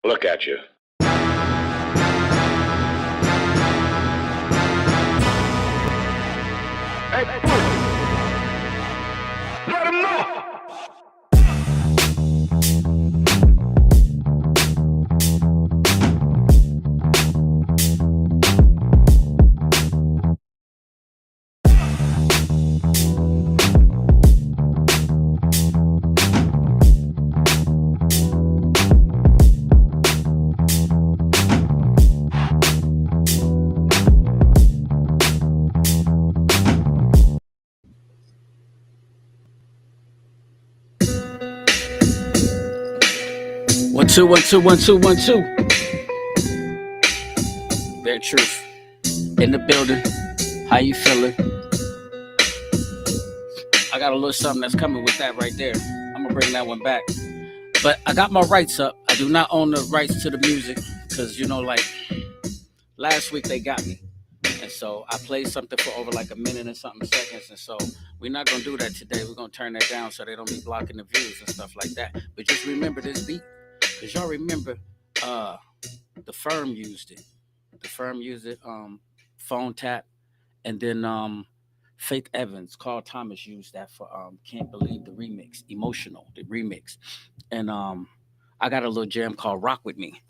Look at you. Hey, let him know. One, two, one, two, one, two, one, two. B.A.R.E Truth in the building. How you feeling? I got a little something that's coming with that right there. I'm gonna bring that one back. But I got my rights up. I do not own the rights to the music because, like last week they got me. And so I played something for over like a minute and something seconds. And so we're not going to do that today. We're going to turn that down so they don't be blocking the views and stuff like that. But just remember this beat. Because y'all remember the firm used it. The firm used it, phone tap. And then Faith Evans, Carl Thomas used that for Can't Believe the Remix, Emotional, the remix. And I got a little jam called Rock With Me.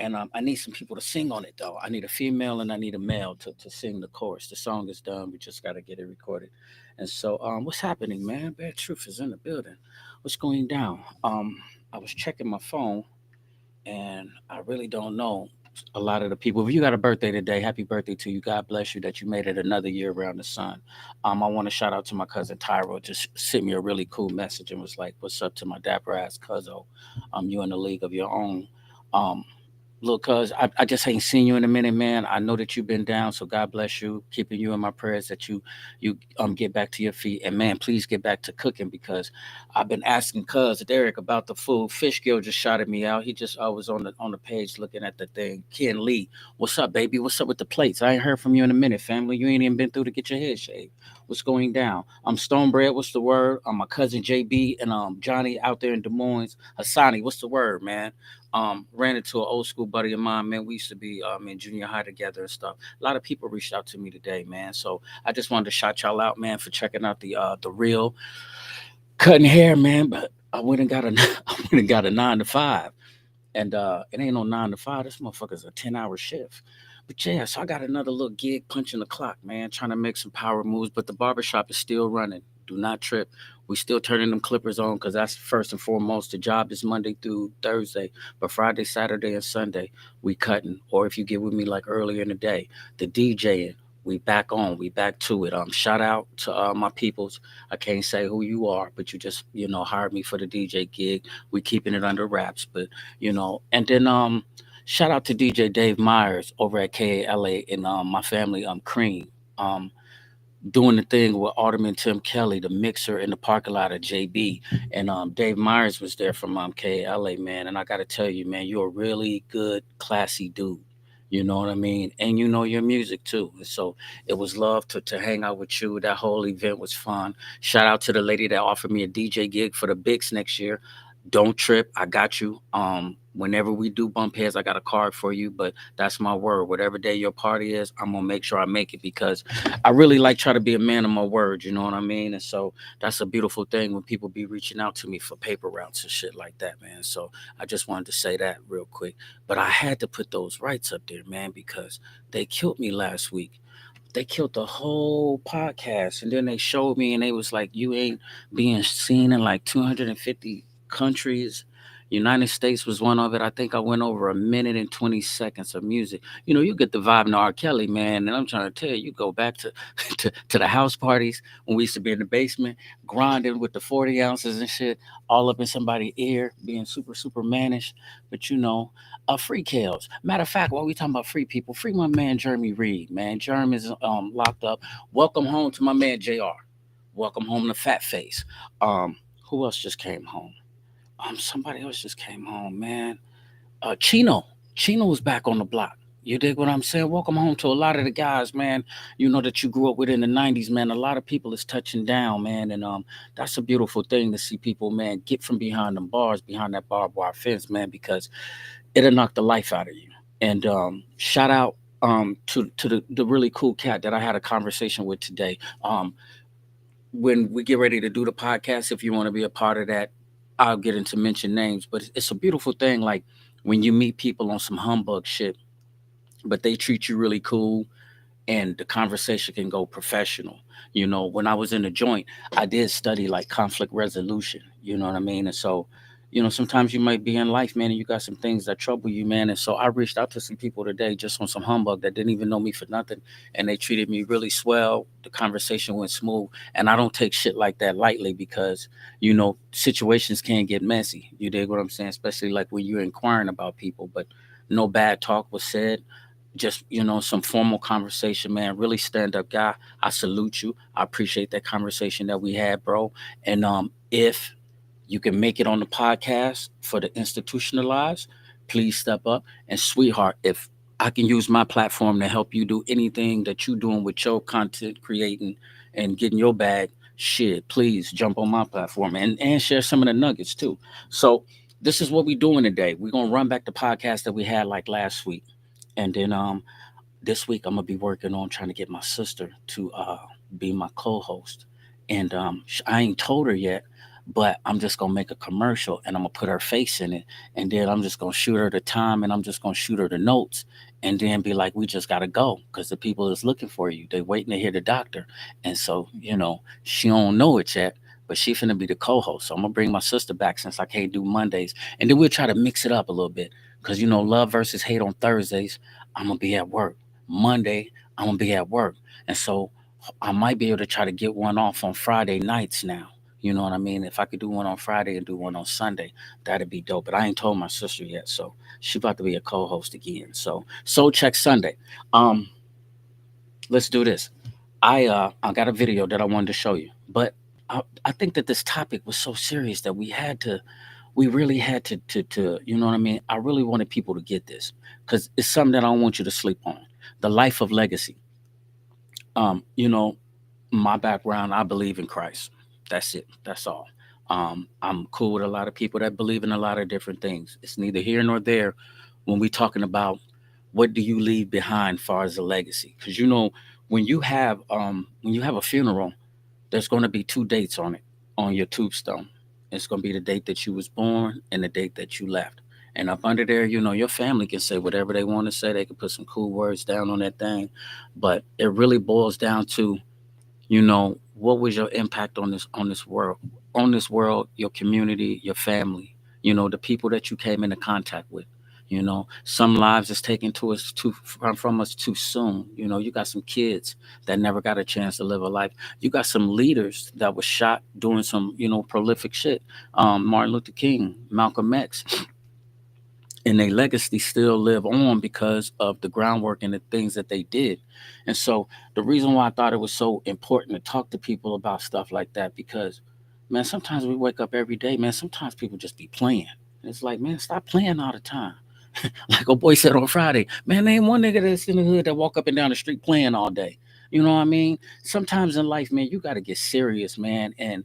And I need some people to sing on it, though. I need a female and I need a male to sing the chorus. The song is done. We just got to get it recorded. And so what's happening, man? B.A.R.E Truth is in the building. What's going down? I was checking my phone, and I really don't know a lot of the people. If you got a birthday today, happy birthday to you. God bless you that you made it another year around the sun. I want to shout out to my cousin Tyro. Just sent me a really cool message and was like, "What's up to my dapper ass cousin? You in the league of your own." Um, Look, cuz I just ain't seen you in a minute, man. I know that you've been down, so God bless you. Keeping you in my prayers that you get back to your feet. And man, please get back to cooking because I've been asking cuz Derek about the food. Fish Gill just shouted me out. He just I was on the page looking at the thing. Ken Lee, what's up, baby? What's up with the plates? I ain't heard from you in a minute, family. You ain't even been through to get your head shaved. What's going down? I'm Stonebread. What's the word? My cousin JB and Johnny out there in Des Moines. Hassani, what's the word, man? Ran into an old school buddy of mine, man. We used to be in junior high together and stuff. A lot of people reached out to me today, man. So I just wanted to shout y'all out, man, for checking out the real cutting hair, man. But I went and got a I went and got a 9 to 5, and it ain't no 9 to 5. This motherfucker's a 10-hour shift. But yeah, so I got another little gig punching the clock, man, trying to make some power moves. But the barbershop is still running. Do not trip. We still turning them clippers on because that's first and foremost. The job is Monday through Thursday, but Friday, Saturday, and Sunday we cutting. Or if you get with me like earlier in the day, the DJing. We back on. We back to it. Shout out to my peoples. I can't say who you are, but you just hired me for the DJ gig. We keeping it under wraps, but and then shout out to DJ Dave Myers over at KALA and my family Cream. Um doing the thing with Alderman Tim Kelly, the mixer in the parking lot of JB. And Dave Myers was there from KALA, man. And I got to tell you, man, you're a really good, classy dude. You know what I mean? And you know your music too. And so it was love to hang out with you. That whole event was fun. Shout out to the lady that offered me a DJ gig for the Bigs next year. Don't trip. I got you. Whenever we do bump heads, I got a card for you. But that's my word. Whatever day your party is, I'm gonna make sure I make it because I really like try to be a man of my word. You know what I mean? And so that's a beautiful thing when people be reaching out to me for paper routes and shit like that, man. So I just wanted to say that real quick. But I had to put those rights up there, man, because they killed me last week. They killed the whole podcast, and then they showed me, and they was like, "You ain't being seen in like 250 countries." United States was one of it. I think I went over a minute and 20 seconds of music. You get the vibe in R. Kelly, man. And I'm trying to tell you, you go back to, to the house parties when we used to be in the basement, grinding with the 40 ounces and shit, all up in somebody's ear, being super, super mannish. But free Kales. Matter of fact, while we talking about free people, free my man Jeremy Reed, man. Jeremy is locked up. Welcome home to my man JR. Welcome home to Fat Face. Who else just came home? Somebody else just came home, man. Chino. Chino was back on the block. You dig what I'm saying? Welcome home to a lot of the guys, man. That you grew up with in the '90s, man. A lot of people is touching down, man, and that's a beautiful thing to see people, man, get from behind them bars, behind that barbed wire fence, man, because it'll knock the life out of you. And shout out to the really cool cat that I had a conversation with today. When we get ready to do the podcast, if you want to be a part of that, I'll get into mention names. But it's a beautiful thing, like when you meet people on some humbug shit, but they treat you really cool and the conversation can go professional. You know, when I was in the joint, I did study like conflict resolution. You know what I mean? And so, you know, sometimes you might be in life, man, and you got some things that trouble you, man. And so I reached out to some people today just on some humbug that didn't even know me for nothing. And they treated me really swell. The conversation went smooth. And I don't take shit like that lightly because, you know, situations can get messy. You dig what I'm saying? Especially like when you're inquiring about people. But no bad talk was said, just, you know, some formal conversation, man. Really stand up guy. I salute you. I appreciate that conversation that we had, bro. And if you can make it on the podcast for the institutionalized, please step up. And sweetheart, if I can use my platform to help you do anything that you're doing with your content creating and getting your bag, shit, please jump on my platform and share some of the nuggets too. So this is what we're doing today. We're gonna run back the podcast that we had like last week. And then this week I'm gonna be working on trying to get my sister to be my co-host. And I ain't told her yet, but I'm just gonna make a commercial and I'm gonna put her face in it. And then I'm just gonna shoot her the time and I'm just gonna shoot her the notes. And then be like, we just gotta go because the people is looking for you. They waiting to hear the doctor. And so, you know, she don't know it yet, but she finna be the co-host. So I'm gonna bring my sister back since I can't do Mondays, and then we'll try to mix it up a little bit. Cause you know, love versus hate on Thursdays, I'm gonna be at work. Monday, I'm gonna be at work. And so I might be able to try to get one off on Friday nights now. You know what I mean? If I could do one on Friday and do one on Sunday, that'd be dope. But I ain't told my sister yet, so she about to be a co-host again. So Soul Check Sunday. Um, let's do this. I got a video that I wanted to show you, but I think that this topic was so serious that we really had to you know what I mean. I really wanted people to get this because it's something that I don't want you to sleep on. The life of legacy. You know, my background, I believe in Christ. That's it. That's all. I'm cool with a lot of people that believe in a lot of different things. It's neither here nor there when we talking about what do you leave behind far as a legacy. Because you know, when you have a funeral, there's going to be two dates on it on your tombstone. It's going to be the date that you was born and the date that you left. And up under there, you know, your family can say whatever they want to say. They can put some cool words down on that thing, but it really boils down to, you know, what was your impact on this world, your community, your family, you know, the people that you came into contact with. You know, some lives is taken to us too from us too soon. You know, you got some kids that never got a chance to live a life. You got some leaders that was shot doing some, you know, prolific shit. Martin Luther King, Malcolm X, and their legacy still live on because of the groundwork and the things that they did. And so the reason why I thought it was so important to talk to people about stuff like that, because man, sometimes we wake up every day, man, sometimes people just be playing. And it's like, man, stop playing all the time. Like a boy said on Friday, man, name one nigga that's in the hood that walk up and down the street playing all day. You know what I mean? Sometimes in life, man, you got to get serious, man. And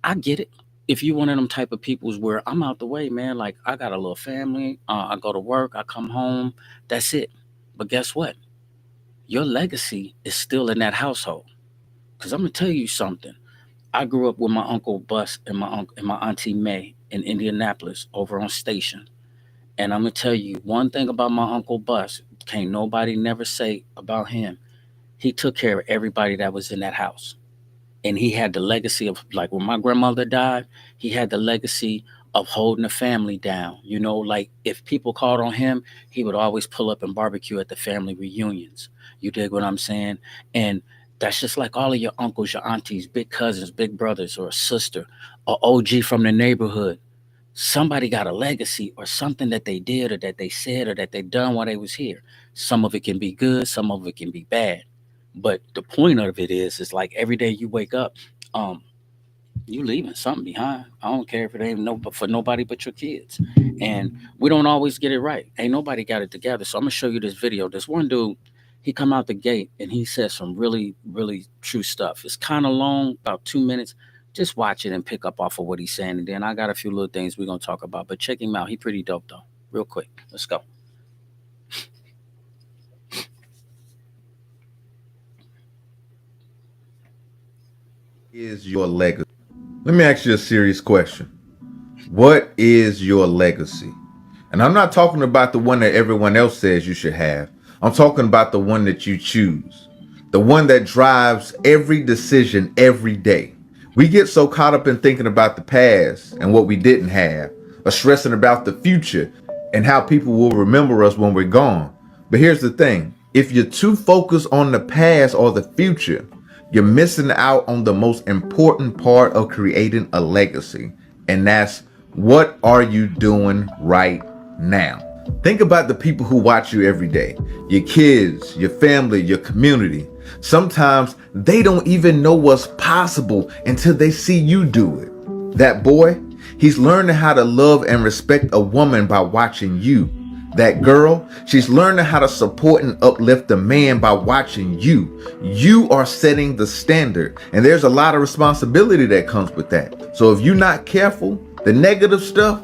I get it. If you one of them type of peoples where I'm out the way, man, like I got a little family, I go to work, I come home, that's it. But guess what? Your legacy is still in that household. Cause I'm gonna tell you something. I grew up with my uncle Bus and my uncle and my auntie May in Indianapolis over on Station. And I'm gonna tell you one thing about my uncle Bus. Can't nobody never say about him. He took care of everybody that was in that house, and he had the legacy of, like, when my grandmother died, he had the legacy of holding the family down. You know, like if people called on him, he would always pull up and barbecue at the family reunions. You dig what I'm saying? And that's just like all of your uncles, your aunties, big cousins, big brothers, or a sister, or OG from the neighborhood. Somebody got a legacy or something that they did or that they said or that they done while they was here. Some of it can be good, some of it can be bad. But the point of it is like every day you wake up, um, you leaving something behind. I don't care if it ain't no but for nobody but your kids. And we don't always get it right. Ain't nobody got it together. So I'm gonna show you this video. This one dude, he come out the gate and he says some really, really true stuff. It's kind of long, about 2 minutes. Just watch it and pick up off of what he's saying. And then I got a few little things we're gonna talk about. But check him out. He pretty dope though. real quick. Let's go. Is your legacy? Let me ask you a serious question. What is your legacy? And I'm not talking about the one that everyone else says you should have. I'm talking about the one that you choose, the one that drives every decision every day. We get so caught up in thinking about the past and what we didn't have, or stressing about the future and how people will remember us when we're gone. But here's the thing, if you're too focused on the past or the future, you're missing out on the most important part of creating a legacy. And that's, what are you doing right now? Think about the people who watch you every day, your kids, your family, your community. Sometimes they don't even know what's possible until they see you do it. That boy, he's learning how to love and respect a woman by watching you. That girl, she's learning how to support and uplift a man by watching you. You are setting the standard, and there's a lot of responsibility that comes with that. So if you're not careful, the negative stuff,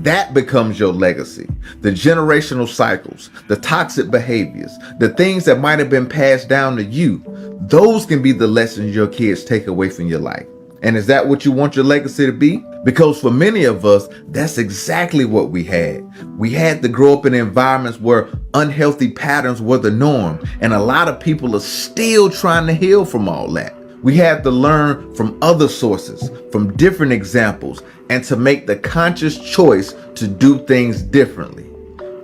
that becomes your legacy. The generational cycles, the toxic behaviors, the things that might have been passed down to you, those can be the lessons your kids take away from your life. And is that what you want your legacy to be? Because for many of us, that's exactly what we had. We had to grow up in environments where unhealthy patterns were the norm, and a lot of people are still trying to heal from all that. We had to learn from other sources, from different examples, and to make the conscious choice to do things differently.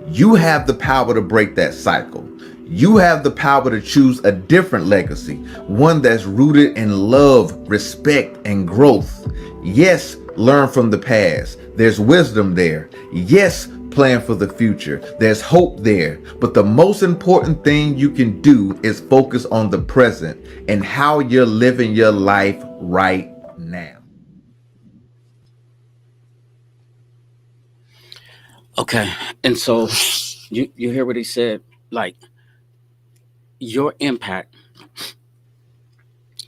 You have the power to break that cycle. You have the power to choose a different legacy, one that's rooted in love, respect, and growth. Yes, learn from the past. There's wisdom there. Yes, plan for the future. There's hope there. But the most important thing you can do is focus on the present and how you're living your life right now. Okay. And so you hear what he said? Like your impact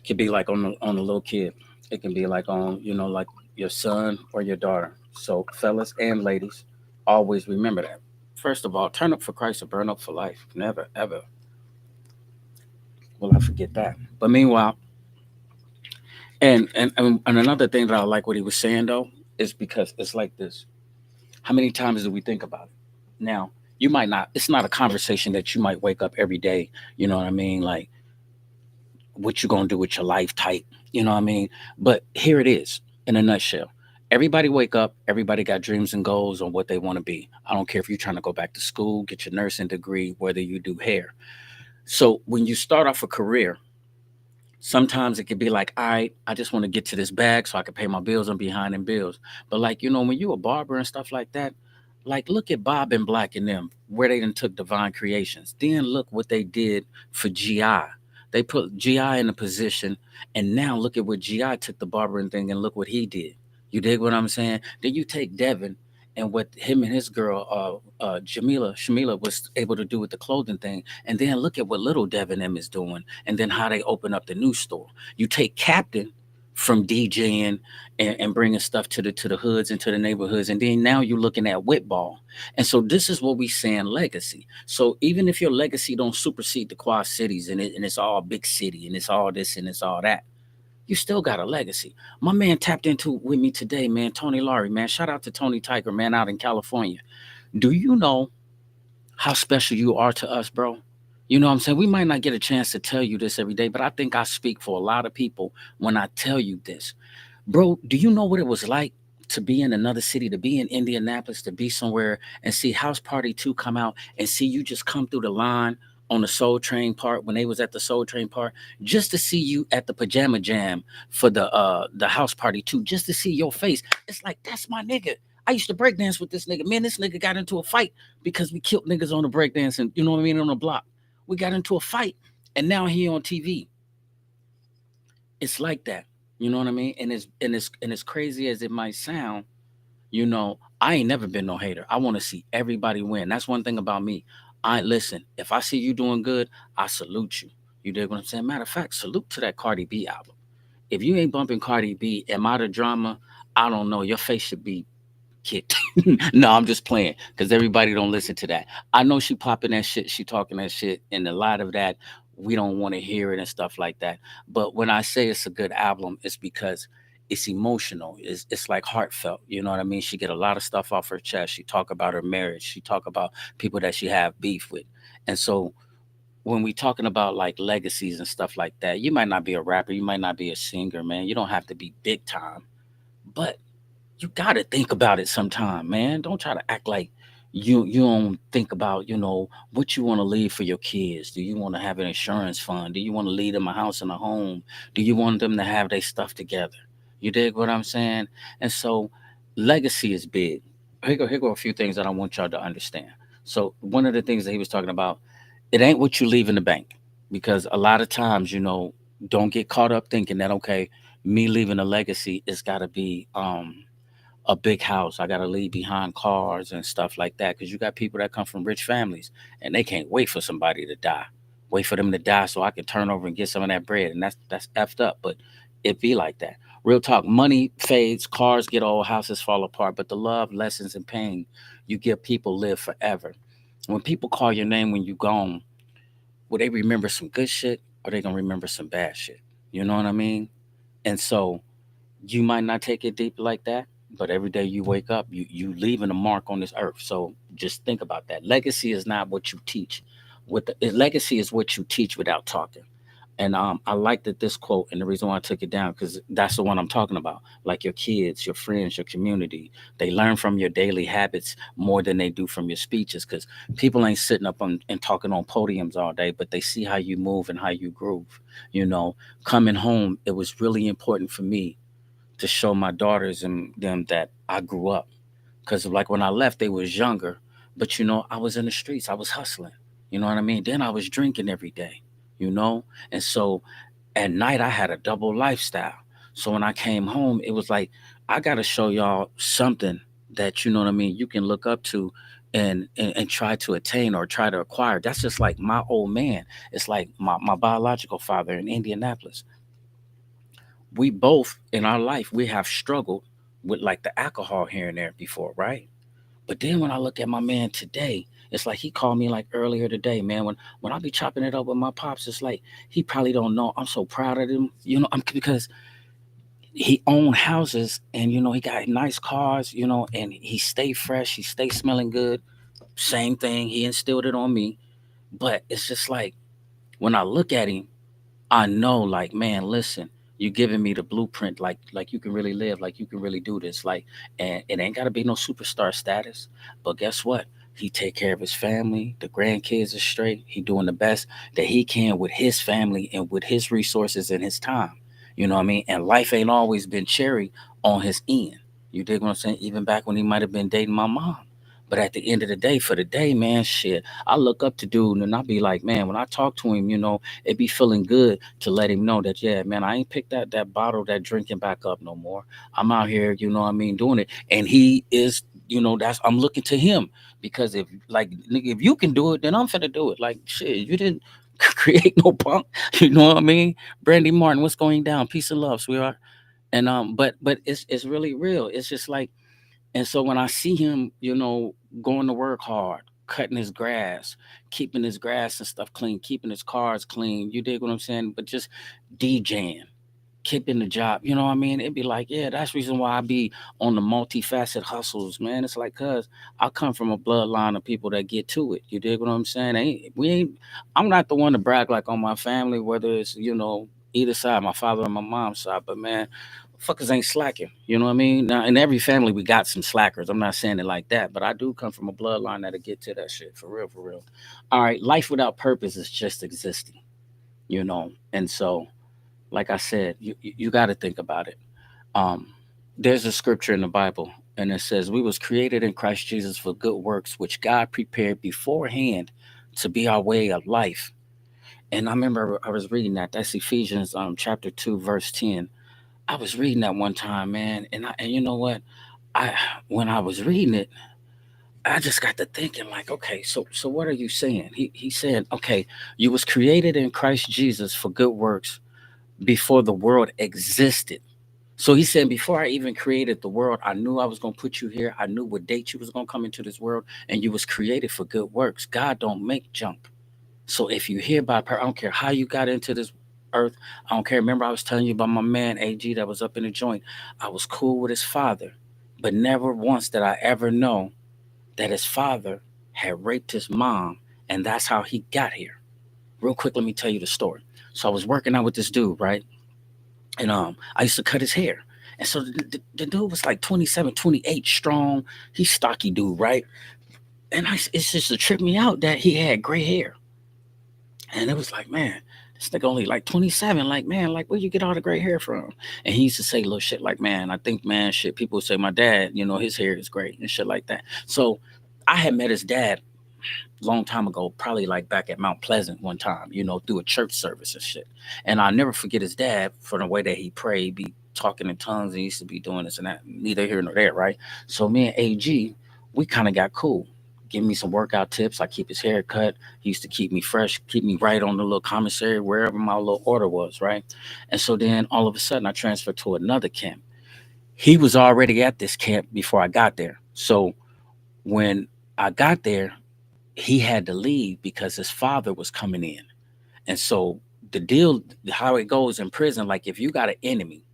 could be like on a little kid. It can be like on, like your son or your daughter. So fellas and ladies, always remember that. First of all, turn up for Christ or burn up for life. Never, ever will I forget that. But meanwhile, and another thing that I like what he was saying though is because it's like this. How many times do we think about it? Now, you might not. It's not a conversation that you might wake up every day. You know what I mean? Like what you gonna do with your life type. You know what I mean? But here it is in a nutshell. Everybody wake up. Everybody got dreams and goals on what they want to be. I don't care if you're trying to go back to school, get your nursing degree, whether you do hair. So when you start off a career, sometimes it could be like, all right, I just want to get to this bag so I can pay my bills. I'm behind in bills. But like, when you a barber and stuff like that, like look at Bob and Black and them, where they done took Divine Creations. Then look what they did for GI. They put GI in a position, and now look at what GI took the barbering thing and look what he did. You dig what I'm saying? Then you take Devin and what him and his girl, Shamila was able to do with the clothing thing. And then look at what little Devin M is doing and then how they open up the new store. You take Captain from DJing and bringing stuff to the hoods and to the neighborhoods, and then now you're looking at Whitball. And so this is what we saying legacy. So even if your legacy don't supersede the Quad Cities and it's all big city and it's all this and it's all that, you still got a legacy. My man tapped into with me today, man, Tony Laurie, man. Shout out to Tony Tiger, man, out in California. Do you know how special you are to us, bro? You know what I'm saying? We might not get a chance to tell you this every day, but I think I speak for a lot of people when I tell you this. Bro, do you know what it was like to be in another city, to be in Indianapolis, to be somewhere and see House Party 2 come out and see you just come through the line on the Soul Train part when they was at the Soul Train part, just to see you at the Pajama Jam for the House Party 2, just to see your face. It's like, that's my nigga. I used to break dance with this nigga. Man, this nigga got into a fight because we killed niggas on the break dance and you know what I mean on the block. We got into a fight and now he on TV. It's like that. You know what I mean? And it's crazy as it might sound, I ain't never been no hater. I want to see everybody win. That's one thing about me. I listen, if I see you doing good, I salute you. You dig what I'm saying? Matter of fact, salute to that Cardi B album. If you ain't bumping Cardi B, am I the drama? I don't know. Your face should be Kicked. No, I'm just playing because everybody don't listen to that. I know she popping that shit, she talking that shit, and a lot of that we don't want to hear it and stuff like that. But when I say it's a good album, it's because it's emotional. It's like heartfelt. You know what I mean? She get a lot of stuff off her chest. She talk about her marriage. She talk about people that she have beef with, and so when we talking about like legacies and stuff like that, you might not be a rapper, you might not be a singer, man. You don't have to be big time, but you gotta think about it sometime, man. Don't try to act like you don't think about, what you want to leave for your kids. Do you want to have an insurance fund? Do you want to leave them a house and a home? Do you want them to have their stuff together? You dig what I'm saying? And so legacy is big. Here go a few things that I want y'all to understand. So one of the things that he was talking about, it ain't what you leave in the bank. Because a lot of times, don't get caught up thinking that okay, me leaving a legacy, it's gotta be a big house. I got to leave behind cars and stuff like that because you got people that come from rich families and they can't wait for somebody to die. Wait for them to die so I can turn over and get some of that bread, and that's effed up. But it be like that. Real talk. Money fades, cars get old, houses fall apart, but the love, lessons, and pain you give people live forever. When people call your name when you gone, will they remember some good shit or they gonna remember some bad shit? You know what I mean? And so you might not take it deep like that, but every day you wake up, you leaving a mark on this earth. So just think about that. Legacy is not what you teach. Legacy is what you teach without talking. And I like that this quote, and the reason why I took it down because that's the one I'm talking about. Like your kids, your friends, your community, they learn from your daily habits more than they do from your speeches. Because people ain't sitting up and talking on podiums all day, but they see how you move and how you groove. You know, coming home, it was really important for me to show my daughters and them that I grew up. Because like when I left, they was younger, but I was in the streets, I was hustling. You know what I mean? Then I was drinking every day. You know, and so at night I had a double lifestyle. So when I came home, it was like I got to show y'all something that you know what I mean. You can look up to. And try to attain or try to acquire. That's just like my old man. It's like my biological father in Indianapolis. We both in our life we have struggled with like the alcohol here and there before, right? But then when I look at my man today, it's like he called me like earlier today, man. When I be chopping it up with my pops, it's like he probably don't know. I'm so proud of him, because he owned houses and he got nice cars, and he stay fresh, he stay smelling good. Same thing, he instilled it on me. But it's just like when I look at him, I know, like, man, listen, you giving me the blueprint, like you can really live, like you can really do this, like, and it ain't gotta be no superstar status. But guess what? He take care of his family, the grandkids are straight. He doing the best that he can with his family and with his resources and his time. You know what I mean? And life ain't always been cherry on his end. You dig what I'm saying? Even back when he might have been dating my mom. But at the end of the day, for the day, man, shit, I look up to dude and I be like, man, when I talk to him, it be feeling good to let him know that, yeah, man, I ain't picked that bottle, that drinking back up no more. I'm out here, doing it. And he is, that's I'm looking to him because if like nigga, if you can do it, then I'm finna do it. Like shit, you didn't create no punk, you know what I mean? Brandy Martin, what's going down? Peace and love, sweetheart. And but it's really real. It's just like, and so when I see him, going to work hard, cutting his grass, keeping his grass and stuff clean, keeping his cars clean, you dig what I'm saying? But just DJing, keeping the job, you know what I mean? It'd be like, yeah, that's the reason why I be on the multifaceted hustles, man. It's like, cuz I come from a bloodline of people that get to it. You dig what I'm saying? I'm not the one to brag like on my family, whether it's, either side, my father or my mom's side, but man, fuckers ain't slacking. You know what I mean? Now, in every family, we got some slackers. I'm not saying it like that, but I do come from a bloodline that'll get to that shit for real, for real. All right, life without purpose is just existing, and so like I said, you got to think about it. Um, there's a scripture in the Bible, and it says, "We was created in Christ Jesus for good works, which God prepared beforehand to be our way of life." And I remember I was reading that. That's Ephesians chapter 2 verse 10. I was reading that one time, man, and you know what? I when I was reading it, I just got to thinking like, okay, so what are you saying? He said, okay, you was created in Christ Jesus for good works before the world existed. So he said, before I even created the world, I knew I was gonna put you here. I knew what date you was gonna come into this world, and you was created for good works. God don't make junk. So if you hear by prayer, I don't care how you got into this earth. I don't care. Remember, I was telling you about my man AG that was up in the joint. I was cool with his father, but never once did I ever know that his father had raped his mom, and that's how he got here. Real quick, let me tell you the story. So I was working out with this dude, right? And I used to cut his hair. And so the dude was like 27, 28, strong. He's stocky dude, right? And it's just to trip me out that he had gray hair. And it was like, man, this nigga only like 27. Like, man, like, where you get all the gray hair from? And he used to say little shit like, man, I think, man, shit, people would say my dad, his hair is great and shit like that. So I had met his dad long time ago, probably like back at Mount Pleasant one time, through a church service and shit. And I'll never forget his dad for the way that he prayed, be talking in tongues, and he used to be doing this and that, neither here nor there, right? So me and AG, we kind of got cool. Give me some workout tips. I keep his hair cut. He used to keep me fresh, keep me right on the little commissary, wherever my little order was, right? And so then all of a sudden I transferred to another camp. He was already at this camp before I got there. So when I got there, he had to leave because his father was coming in. And so the deal, how it goes in prison, like if you got an enemy,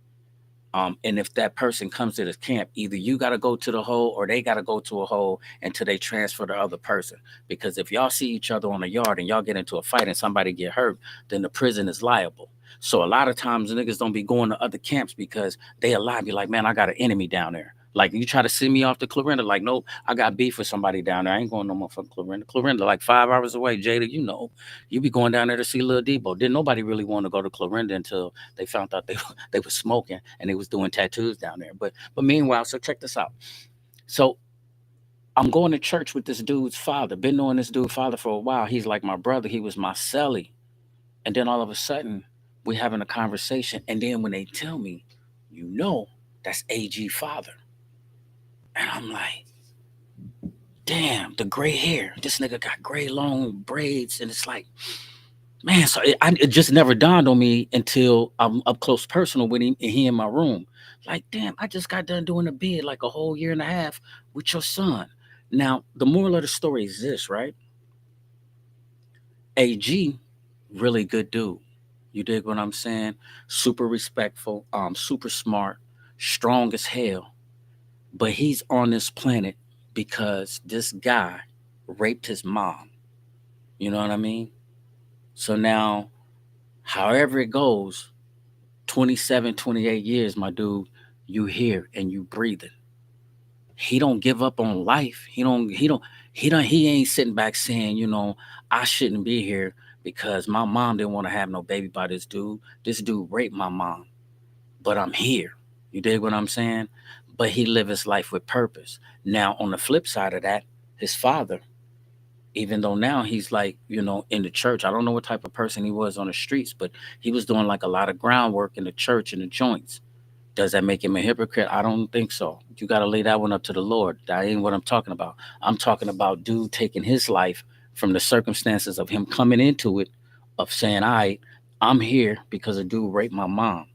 and if that person comes to this camp, either you got to go to the hole or they got to go to a hole until they transfer the other person. Because if y'all see each other on the yard and y'all get into a fight and somebody get hurt, then the prison is liable. So a lot of times niggas don't be going to other camps because they alive. Be like, man, I got an enemy down there. Like you try to send me off to Clarinda, like, nope, I got beef with somebody down there. I ain't going no more from Clarinda. Clarinda, like 5 hours away. Jada, you be going down there to see Lil Debo. Didn't nobody really want to go to Clarinda until they found out they was smoking and they was doing tattoos down there. But meanwhile, so check this out. So I'm going to church with this dude's father. Been knowing this dude's father for a while. He's like my brother. He was my celly. And then all of a sudden, we having a conversation. And then when they tell me, that's AG father. And I'm like, damn, the gray hair. This nigga got gray long braids. And it's like, man, so it just never dawned on me until I'm up close personal with him and he in my room. Like, damn, I just got done doing a bid like a whole year and a half with your son. Now, the moral of the story is this, right? AG, really good dude. You dig what I'm saying? Super respectful, super smart, strong as hell. But he's on this planet because this guy raped his mom. You know what I mean? So now, however it goes, 27, 28 years, my dude, you here and you breathing. He don't give up on life. He ain't sitting back saying, I shouldn't be here because my mom didn't want to have no baby by this dude. This dude raped my mom, but I'm here. You dig what I'm saying? But he lived his life with purpose. Now, on the flip side of that, his father, even though now he's like, in the church, I don't know what type of person he was on the streets, but he was doing like a lot of groundwork in the church and the joints. Does that make him a hypocrite? I don't think so. You got to lay that one up to the Lord. That ain't what I'm talking about. I'm talking about dude taking his life from the circumstances of him coming into it, of saying, all right, I'm here because a dude raped my mom.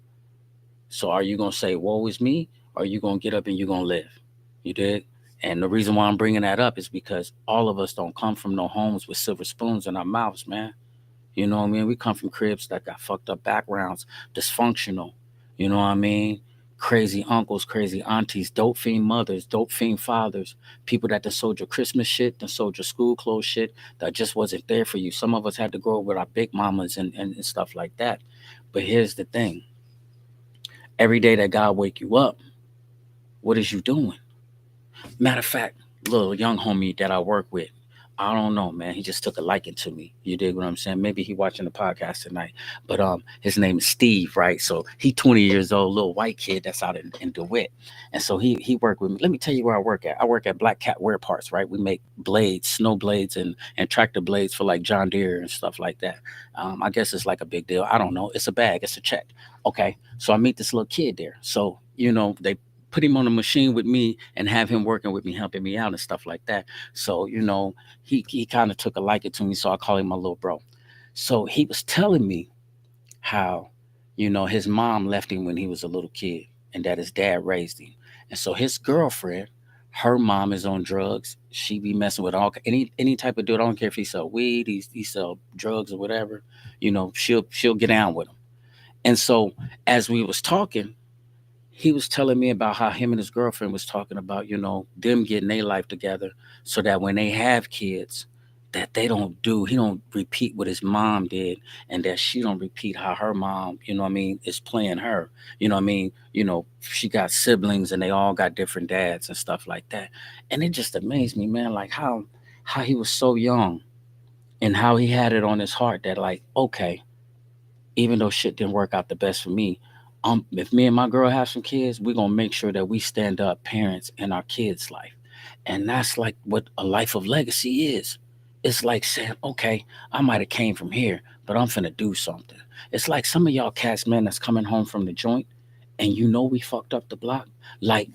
So are you going to say, woe is me? Or are you going to get up and you're going to live? You did? And the reason why I'm bringing that up is because all of us don't come from no homes with silver spoons in our mouths, man. You know what I mean? We come from cribs that got fucked up backgrounds, dysfunctional. You know what I mean? Crazy uncles, crazy aunties, dope fiend mothers, dope fiend fathers, people that done sold your Christmas shit, done sold your school clothes shit that just wasn't there for you. Some of us had to grow up with our big mamas and stuff like that. But here's the thing. Every day that God wake you up, what is you doing? Matter of fact, little young homie that I work with, I don't know, man. He just took a liking to me. You dig what I'm saying? Maybe he watching the podcast tonight. But his name is Steve, right? So he 20 years old, little white kid that's out in DeWitt. And so he worked with me. Let me tell you where I work at. I work at Black Cat Wear Parts, right? We make blades, snow blades and tractor blades for like John Deere and stuff like that. I guess it's like a big deal. I don't know. It's a bag, it's a check. Okay. So I meet this little kid there. So, they put him on a machine with me and have him working with me, helping me out and stuff like that. So, he kind of took a liking to me. So I call him my little bro. So he was telling me how, his mom left him when he was a little kid. and that his dad raised him. And so his girlfriend, her mom is on drugs. She be messing with any type of dude. I don't care if he sell weed, he sell drugs or whatever. She'll get down with him. And so as we was talking, he was telling me about how him and his girlfriend was talking about, them getting their life together so that when they have kids, that he don't repeat what his mom did, and that she don't repeat how her mom, is playing her. She got siblings and they all got different dads and stuff like that. And it just amazed me, man, like how he was so young and how he had it on his heart that, like, okay, even though shit didn't work out the best for me, if me and my girl have some kids, we're gonna make sure that we stand up parents in our kids' life. And that's like what a life of legacy is. It's like saying, okay, I might have came from here, but I'm finna do something. It's like some of y'all cats, man, that's coming home from the joint, and we fucked up the block. Like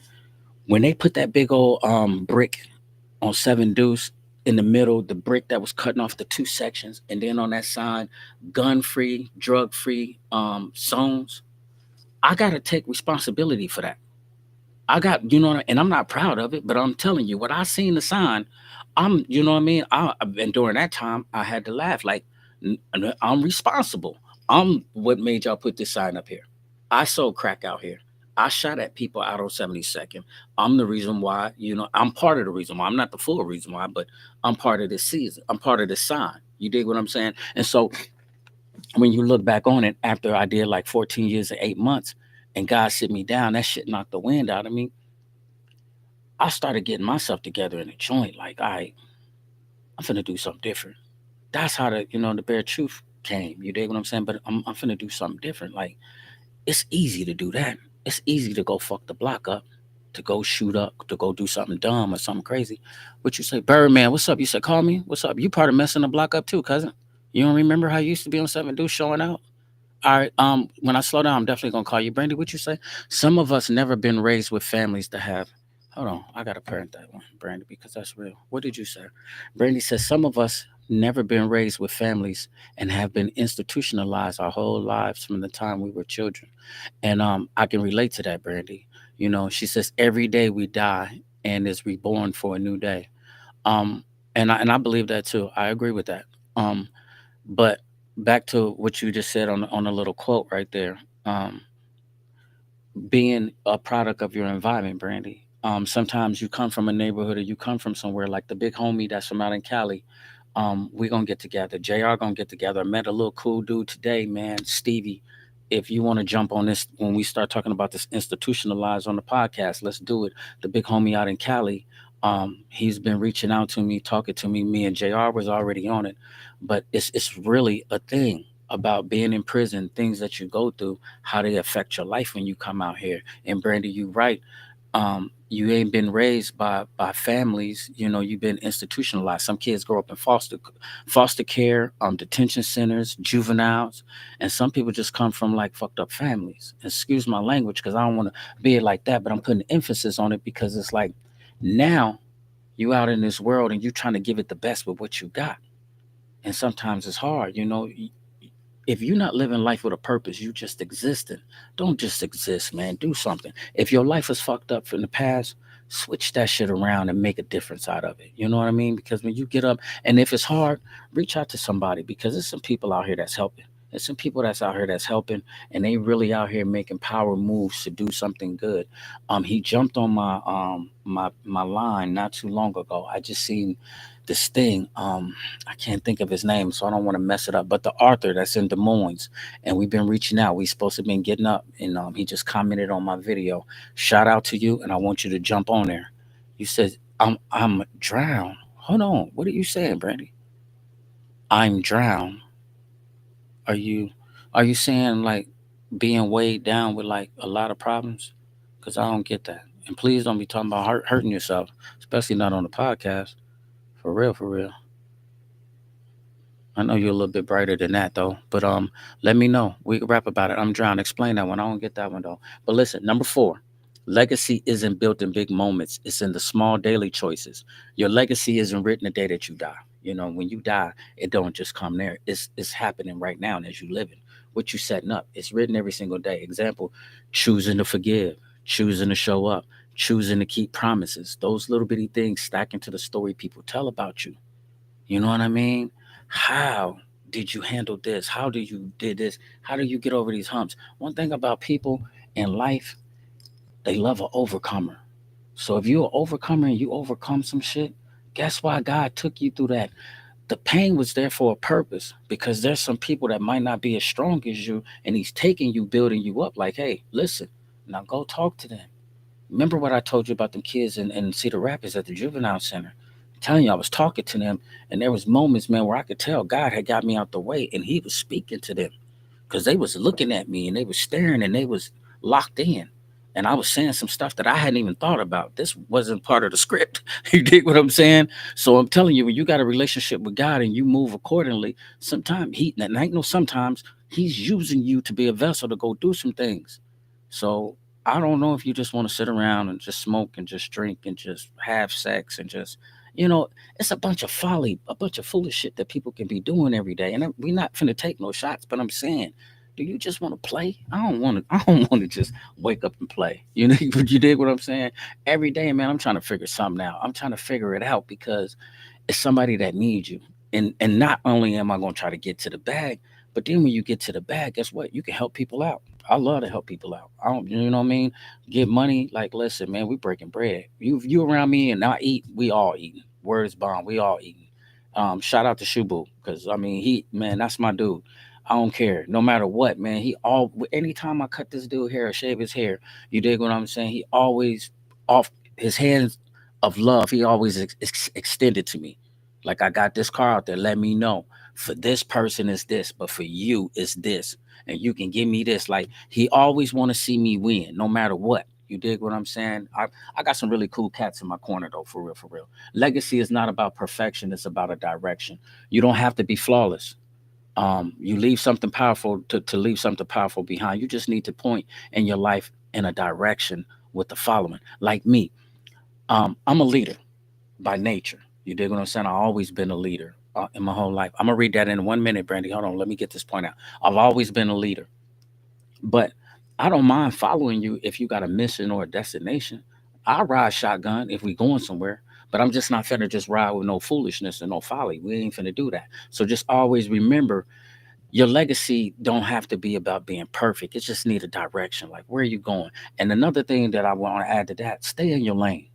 when they put that big old brick on Seven Deuce in the middle, the brick that was cutting off the two sections, and then on that sign, gun free, drug free zones. I gotta take responsibility for that. I got, and I'm not proud of it, but I'm telling you, what I seen the sign, you know what I mean? And during that time, I had to laugh. Like, I'm responsible. I'm what made y'all put this sign up here. I sold crack out here. I shot at people out on 72nd. I'm the reason why, I'm part of the reason why. I'm not the full reason why, but I'm part of this season. I'm part of this sign. You dig what I'm saying? And so when you look back on it after I did like 14 years and 8 months and God sit me down, that shit knocked the wind out of me. I started getting myself together in a joint. Like, all right, I'm finna do something different. That's how the bare truth came. You dig what I'm saying? But I'm finna do something different. Like, it's easy to do that. It's easy to go fuck the block up, to go shoot up, to go do something dumb or something crazy. What you say, Birdman, what's up? You said, call me? What's up? You part of messing the block up too, cousin. You don't remember how you used to be on 7 Deuce showing out? All right. When I slow down, I'm definitely gonna call you, Brandy. What you say? Some of us never been raised with families to have. Hold on, I gotta parent that one, Brandy, because that's real. What did you say? Brandy says some of us never been raised with families and have been institutionalized our whole lives from the time we were children. And I can relate to that, Brandy. She says every day we die and is reborn for a new day. Um, and I believe that too. I agree with that. Um, but back to what you just said on a little quote right there. Being a product of your environment, Brandy. Sometimes you come from a neighborhood or you come from somewhere like the big homie that's from out in Cali. We gonna get together. JR gonna get together. I met a little cool dude today, man, Stevie. If you want to jump on this when we start talking about this institutionalized on the podcast, let's do it. The big homie out in Cali, he's been reaching out to me, talking to me. Me and JR was already on it, but it's really a thing about being in prison, things that you go through, how they affect your life when you come out here. And Brandy, you right. You ain't been raised by families. You've been institutionalized. Some kids grow up in foster care, detention centers, juveniles, and some people just come from like fucked up families. Excuse my language because I don't want to be it like that, but I'm putting emphasis on it because it's like now you out in this world and you trying to give it the best with what you got, and sometimes it's hard. If you're not living life with a purpose, you just existing. Don't just exist, man. Do something. If your life is fucked up from the past, switch that shit around and make a difference out of it. You know what I mean? Because when you get up, and if it's hard, reach out to somebody because there's some people out here that's helping. There's some people that's out here that's helping, and they really out here making power moves to do something good. He jumped on my line not too long ago. I just seen this thing. I can't think of his name, so I don't want to mess it up. But the Arthur that's in Des Moines, and we've been reaching out. We supposed to been getting up, and he just commented on my video. Shout out to you, and I want you to jump on there. You said I'm drowned. Hold on, what are you saying, Brandy? I'm drowned. Are you saying like being weighed down with like a lot of problems? Because I don't get that. And please don't be talking about hurting yourself, especially not on the podcast. For real, for real. I know you're a little bit brighter than that though. But let me know. We can rap about it. I'm trying to explain that one. I don't get that one though. But listen, number 4. Legacy isn't built in big moments. It's in the small daily choices. Your legacy isn't written the day that you die. When you die, it don't just come there. It's happening right now as you living. What you setting up. It's written every single day. Example, choosing to forgive. choosing to show up, choosing to keep promises. Those little bitty things stack into the story people tell about you. You know what I mean? How did you handle this? How did you did this? How do you get over these humps? One thing about people in life, they love an overcomer. So if you're an overcomer and you overcome some shit, guess why God took you through that? The pain was there for a purpose because there's some people that might not be as strong as you, and He's taking you, building you up. Like, hey, listen, now go talk to them. Remember what I told you about them kids in Cedar Rapids at the juvenile center? I'm telling you, I was talking to them, and there was moments, man, where I could tell God had got me out the way, and He was speaking to them because they was looking at me and they was staring and they was locked in. And I was saying some stuff that I hadn't even thought about. This wasn't part of the script. You dig what I'm saying? So I'm telling you, when you got a relationship with God and you move accordingly, sometimes and I ain't no sometimes, He's using you to be a vessel to go do some things. So I don't know if you just want to sit around and just smoke and just drink and just have sex and just, you know, it's a bunch of folly, a bunch of foolish shit that people can be doing every day. And we're not finna take no shots, but I'm saying, do you just want to play? I don't want to. I don't want to just wake up and play. You know, you dig what I'm saying? Every day, man, I'm trying to figure something out. I'm trying to figure it out because it's somebody that needs you. And not only am I going to try to get to the bag, but then when you get to the bag, guess what? You can help people out. I love to help people out. I don't, you know what I mean? Get money. Like, listen, man, we breaking bread. You around me and I eat. We all eating. Word is bond. We all eating. Shout out to Shubu because I mean he man, that's my dude. I don't care, no matter what, man. He all anytime I cut this dude hair or shave his hair, you dig what I'm saying? He always off his hands of love. He always extended to me. Like I got this car out there. Let me know for this person is this, but for you is this, and you can give me this. Like he always want to see me win, no matter what. You dig what I'm saying? I got some really cool cats in my corner though, for real, for real. Legacy is not about perfection; it's about a direction. You don't have to be flawless. You leave something powerful to leave something powerful behind. You just need to point in your life in a direction with the following. Like me, I'm a leader by nature. You dig what I'm saying? I've always been a leader in my whole life. I'm gonna read that in 1 minute, Brandy. Hold on, let me get this point out. I've always been a leader, but I don't mind following you if you got a mission or a destination. I ride shotgun if we going somewhere, but I'm just not finna just ride with no foolishness and no folly. We ain't finna do that. So just always remember your legacy don't have to be about being perfect. It just need a direction. Like where are you going? And another thing that I want to add to that, stay in your lane.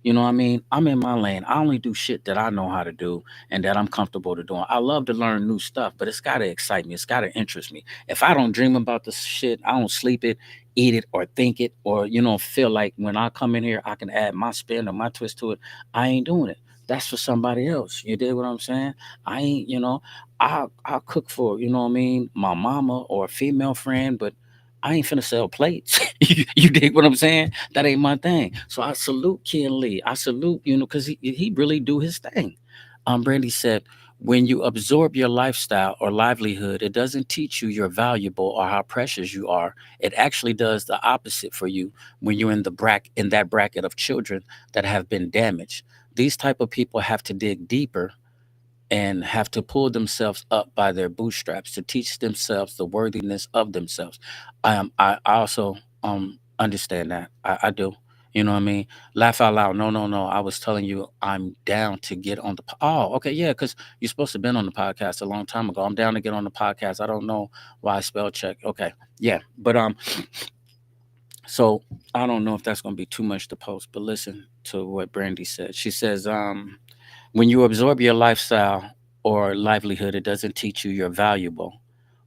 You know what I mean? I'm in my lane. I only do shit that I know how to do and that I'm comfortable to doing. I love to learn new stuff, but it's gotta excite me. It's gotta interest me. If I don't dream about this shit, I don't sleep it, eat it, or think it, or feel like when I come in here I can add my spin or my twist to it, I ain't doing it. That's for somebody else. You did what I'm saying? I ain't, I'll cook for, you know what I mean, my mama or a female friend, but I ain't finna sell plates. You dig what I'm saying? That ain't my thing. So I salute Ken Lee. I salute, because he really do his thing. Brandy said, when you absorb your lifestyle or livelihood, it doesn't teach you you're valuable or how precious you are. It actually does the opposite for you when you're in that bracket of children that have been damaged. These type of people have to dig deeper and have to pull themselves up by their bootstraps to teach themselves the worthiness of themselves. I also understand that. I do. You know what I mean? Laugh out loud. No, no, no. I was telling you I'm down to get on the oh, okay, yeah, because you're supposed to have been on the podcast a long time ago. I'm down to get on the podcast. I don't know why I spell check. Okay. Yeah. But so I don't know if that's gonna be too much to post, but listen to what Brandy said. She says, when you absorb your lifestyle or livelihood, it doesn't teach you you're valuable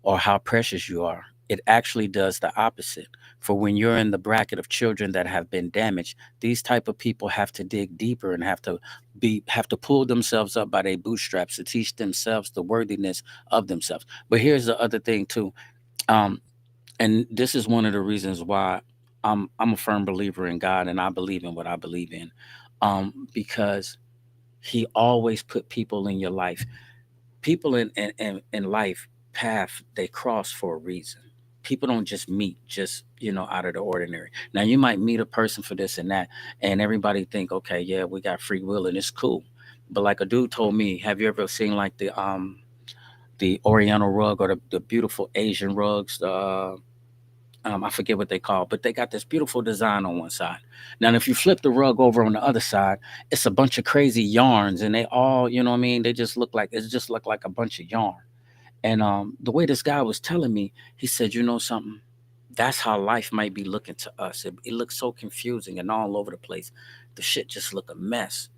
or how precious you are. It actually does the opposite. For when you're in the bracket of children that have been damaged, these type of people have to dig deeper and have to pull themselves up by their bootstraps to teach themselves the worthiness of themselves. But here's the other thing too. Um, and this is one of the reasons why I'm a firm believer in God and I believe in what I believe in. Because he always put people in your life. People in life path they cross for a reason. People don't just meet just out of the ordinary. Now you might meet a person for this and that, and everybody think, okay, yeah, we got free will and it's cool. But like a dude told me, have you ever seen like the Oriental rug or the beautiful Asian rugs? I forget what they call, but they got this beautiful design on one side. Now, if you flip the rug over on the other side, it's a bunch of crazy yarns, and they all, you know what I mean? They just look like it's just look like a bunch of yarn. And the way this guy was telling me, he said, you know something? That's how life might be looking to us. It looks so confusing and all over the place. The shit just look a mess.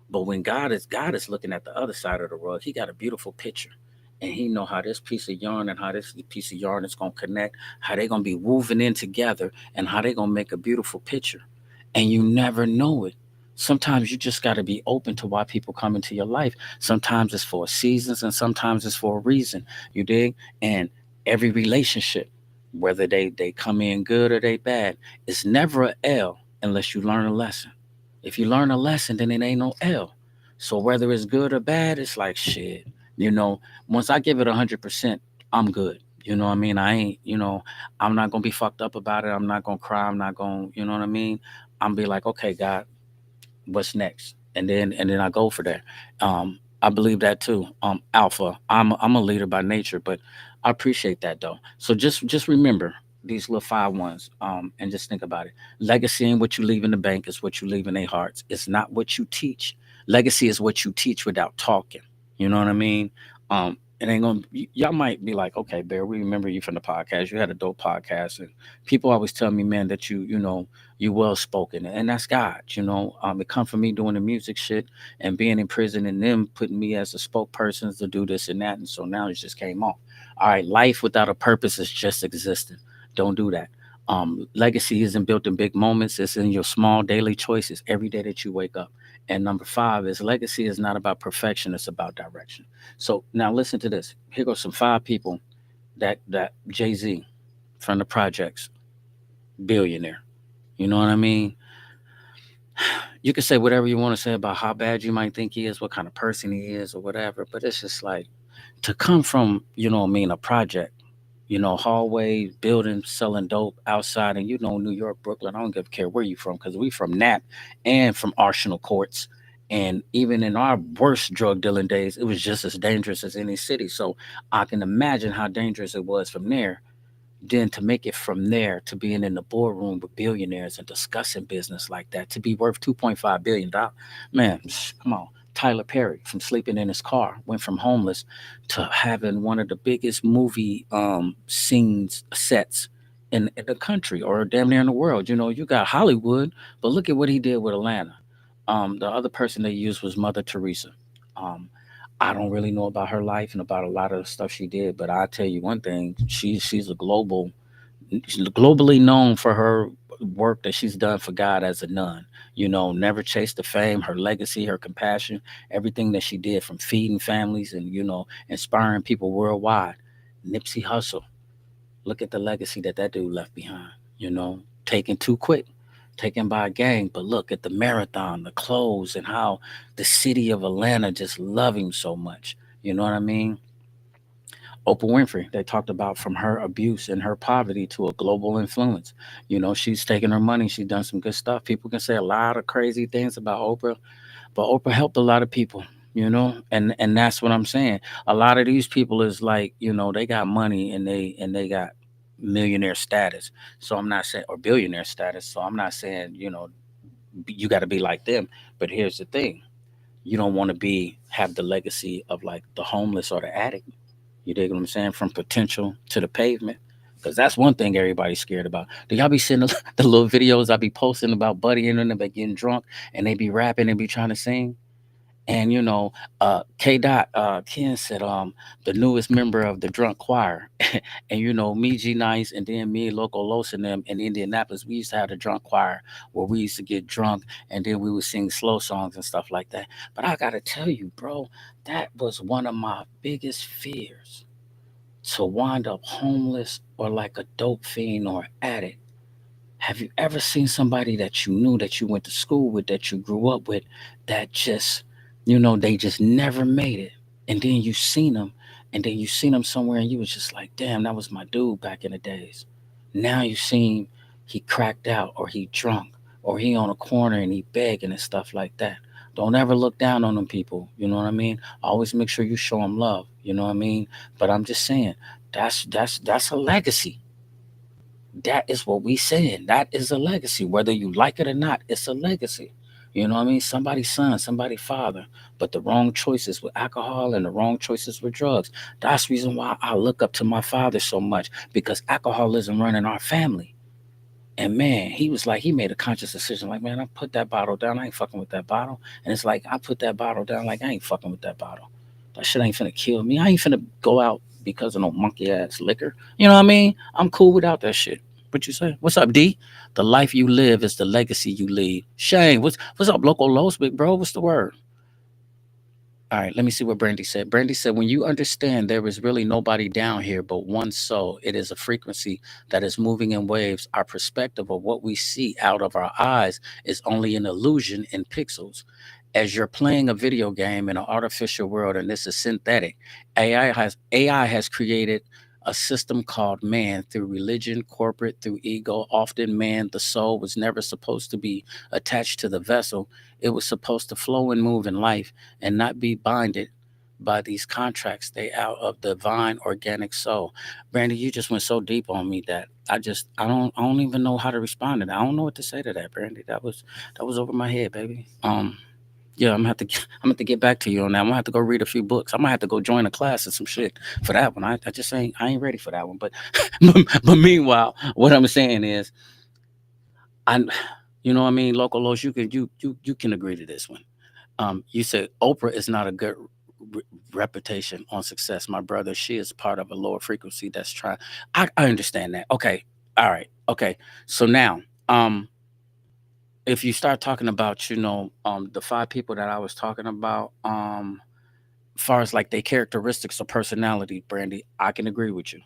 But when God is looking at the other side of the rug, he got a beautiful picture. And he know how this piece of yarn and how this piece of yarn is gonna connect, how they gonna be woven in together, and how they gonna make a beautiful picture. And you never know it. Sometimes you just gotta be open to why people come into your life. Sometimes it's for seasons and sometimes it's for a reason. You dig? And every relationship, whether they come in good or they bad, it's never a L unless you learn a lesson. If you learn a lesson, then it ain't no L. So whether it's good or bad, it's like shit. You know, once I give it 100%, I'm good. You know what I mean? I ain't, I'm not gonna be fucked up about it. I'm not gonna cry. I'm not gonna, you know what I mean? I'm be like, okay, God, what's next, and then I go for that. I believe that too. Alpha, I'm a leader by nature, but I appreciate that though. So just remember these little five ones, and just think about it. Legacy ain't what you leave in the bank, is what you leave in their hearts. It's not what you teach. Legacy is what you teach without talking. You know what I mean? It ain't gonna y'all might be like, okay, Bear, we remember you from the podcast. You had a dope podcast, and people always tell me, man, that you well spoken, and that's God. It come from me doing the music shit and being in prison, and them putting me as a spokesperson to do this and that, and so now it just came off. All right, life without a purpose is just existing. Don't do that. Legacy isn't built in big moments; it's in your small daily choices every day that you wake up. And number five is legacy is not about perfection; it's about direction. So now listen to this. Here goes some five people that Jay-Z from the projects, billionaire. You know what I mean? You can say whatever you want to say about how bad you might think he is, what kind of person he is, or whatever. But it's just like to come from, a project, hallway, building, selling dope outside, and New York, Brooklyn. I don't give a care where you from, because we from Nap and from Arsenal Courts. And even in our worst drug dealing days, it was just as dangerous as any city. So I can imagine how dangerous it was from there, then to make it from there to being in the boardroom with billionaires and discussing business like that, to be worth $2.5 billion. Man, come on. Tyler Perry, from sleeping in his car, went from homeless to having one of the biggest movie scenes sets in the country, or damn near in the world. You got Hollywood, but look at what he did with Atlanta. The other person they used was Mother Teresa. um, I don't really know about her life and about a lot of the stuff she did, but I'll tell you one thing: she's she's globally known for her work that she's done for God as a nun. Never chased the fame, her legacy, her compassion, everything that she did, from feeding families and inspiring people worldwide. Nipsey Hussle, look at the legacy that dude left behind. Taken too quick, taken by a gang, but look at the marathon, the clothes, and how the city of Atlanta just love him so much. You know what I mean? Oprah Winfrey, they talked about from her abuse and her poverty to a global influence. She's taken her money, she's done some good stuff. People can say a lot of crazy things about Oprah, but Oprah helped a lot of people, and that's what I'm saying. A lot of these people is like, they got money and they got millionaire status. So I'm not saying, or billionaire status. So I'm not saying, you got to be like them. But here's the thing: you don't want to have the legacy of like the homeless or the addict. You dig what I'm saying? From potential to the pavement. Because that's one thing everybody's scared about. Do y'all be seeing the little videos I be posting about Buddy and them about getting drunk and they be rapping and be trying to sing? And K Dot Ken said the newest member of the drunk choir. And me, G Nice, and then me, Loco Los, and them in Indianapolis, we used to have the drunk choir where we used to get drunk and then we would sing slow songs and stuff like that. But I gotta tell you, bro, that was one of my biggest fears, to wind up homeless or like a dope fiend or addict. Have you ever seen somebody that you knew, that you went to school with, that you grew up with, that just, they just never made it? And then you seen them somewhere and you was just like, damn, that was my dude back in the days. Now you seen he cracked out, or he drunk, or he on a corner and he begging and stuff like that. Don't ever look down on them people. You know what I mean? Always make sure you show them love. You know what I mean? But I'm just saying, that's a legacy. That is what we saying. That is a legacy. Whether you like it or not, it's a legacy. You know what I mean? Somebody's son, somebody's father, but the wrong choices with alcohol and the wrong choices with drugs. That's the reason why I look up to my father so much, because alcoholism run in our family. And man, he was like, he made a conscious decision, like, man, I put that bottle down. I ain't fucking with that bottle. And it's like, I put that bottle down, like, I ain't fucking with that bottle. That shit ain't finna kill me. I ain't finna go out because of no monkey ass liquor. You know what I mean? I'm cool without that shit. What you say? What's up, D? The life you live is the legacy you leave. Shane, what's up, local Los, big bro? What's the word? All right, let me see what Brandy said. Brandy said, when you understand there is really nobody down here but one soul, it is a frequency that is moving in waves. Our perspective of what we see out of our eyes is only an illusion in pixels. As you're playing a video game in an artificial world, and this is synthetic, AI has created a system called man through religion, corporate, through ego. Often man, the soul, was never supposed to be attached to the vessel. It was supposed to flow and move in life and not be binded by these contracts. They out of the divine organic soul. Brandy, you just went so deep on me that I don't even know how to respond to that. I don't know what to say to that, Brandy. That was over my head, baby. Yeah, I'm gonna have to get back to you on that. I'm gonna have to go read a few books. I'm gonna have to go join a class or some shit for that one. I just ain't I ain't ready for that one. But but meanwhile, what I'm saying is I you know what I mean, local Los, you can agree to this one. You said Oprah is not a good re- reputation on success, my brother. She is part of a lower frequency that's trying. I understand that. Okay, all right, okay. So now, if you start talking about, the five people that I was talking about, far as like their characteristics or personality, Brandy, I can agree with you.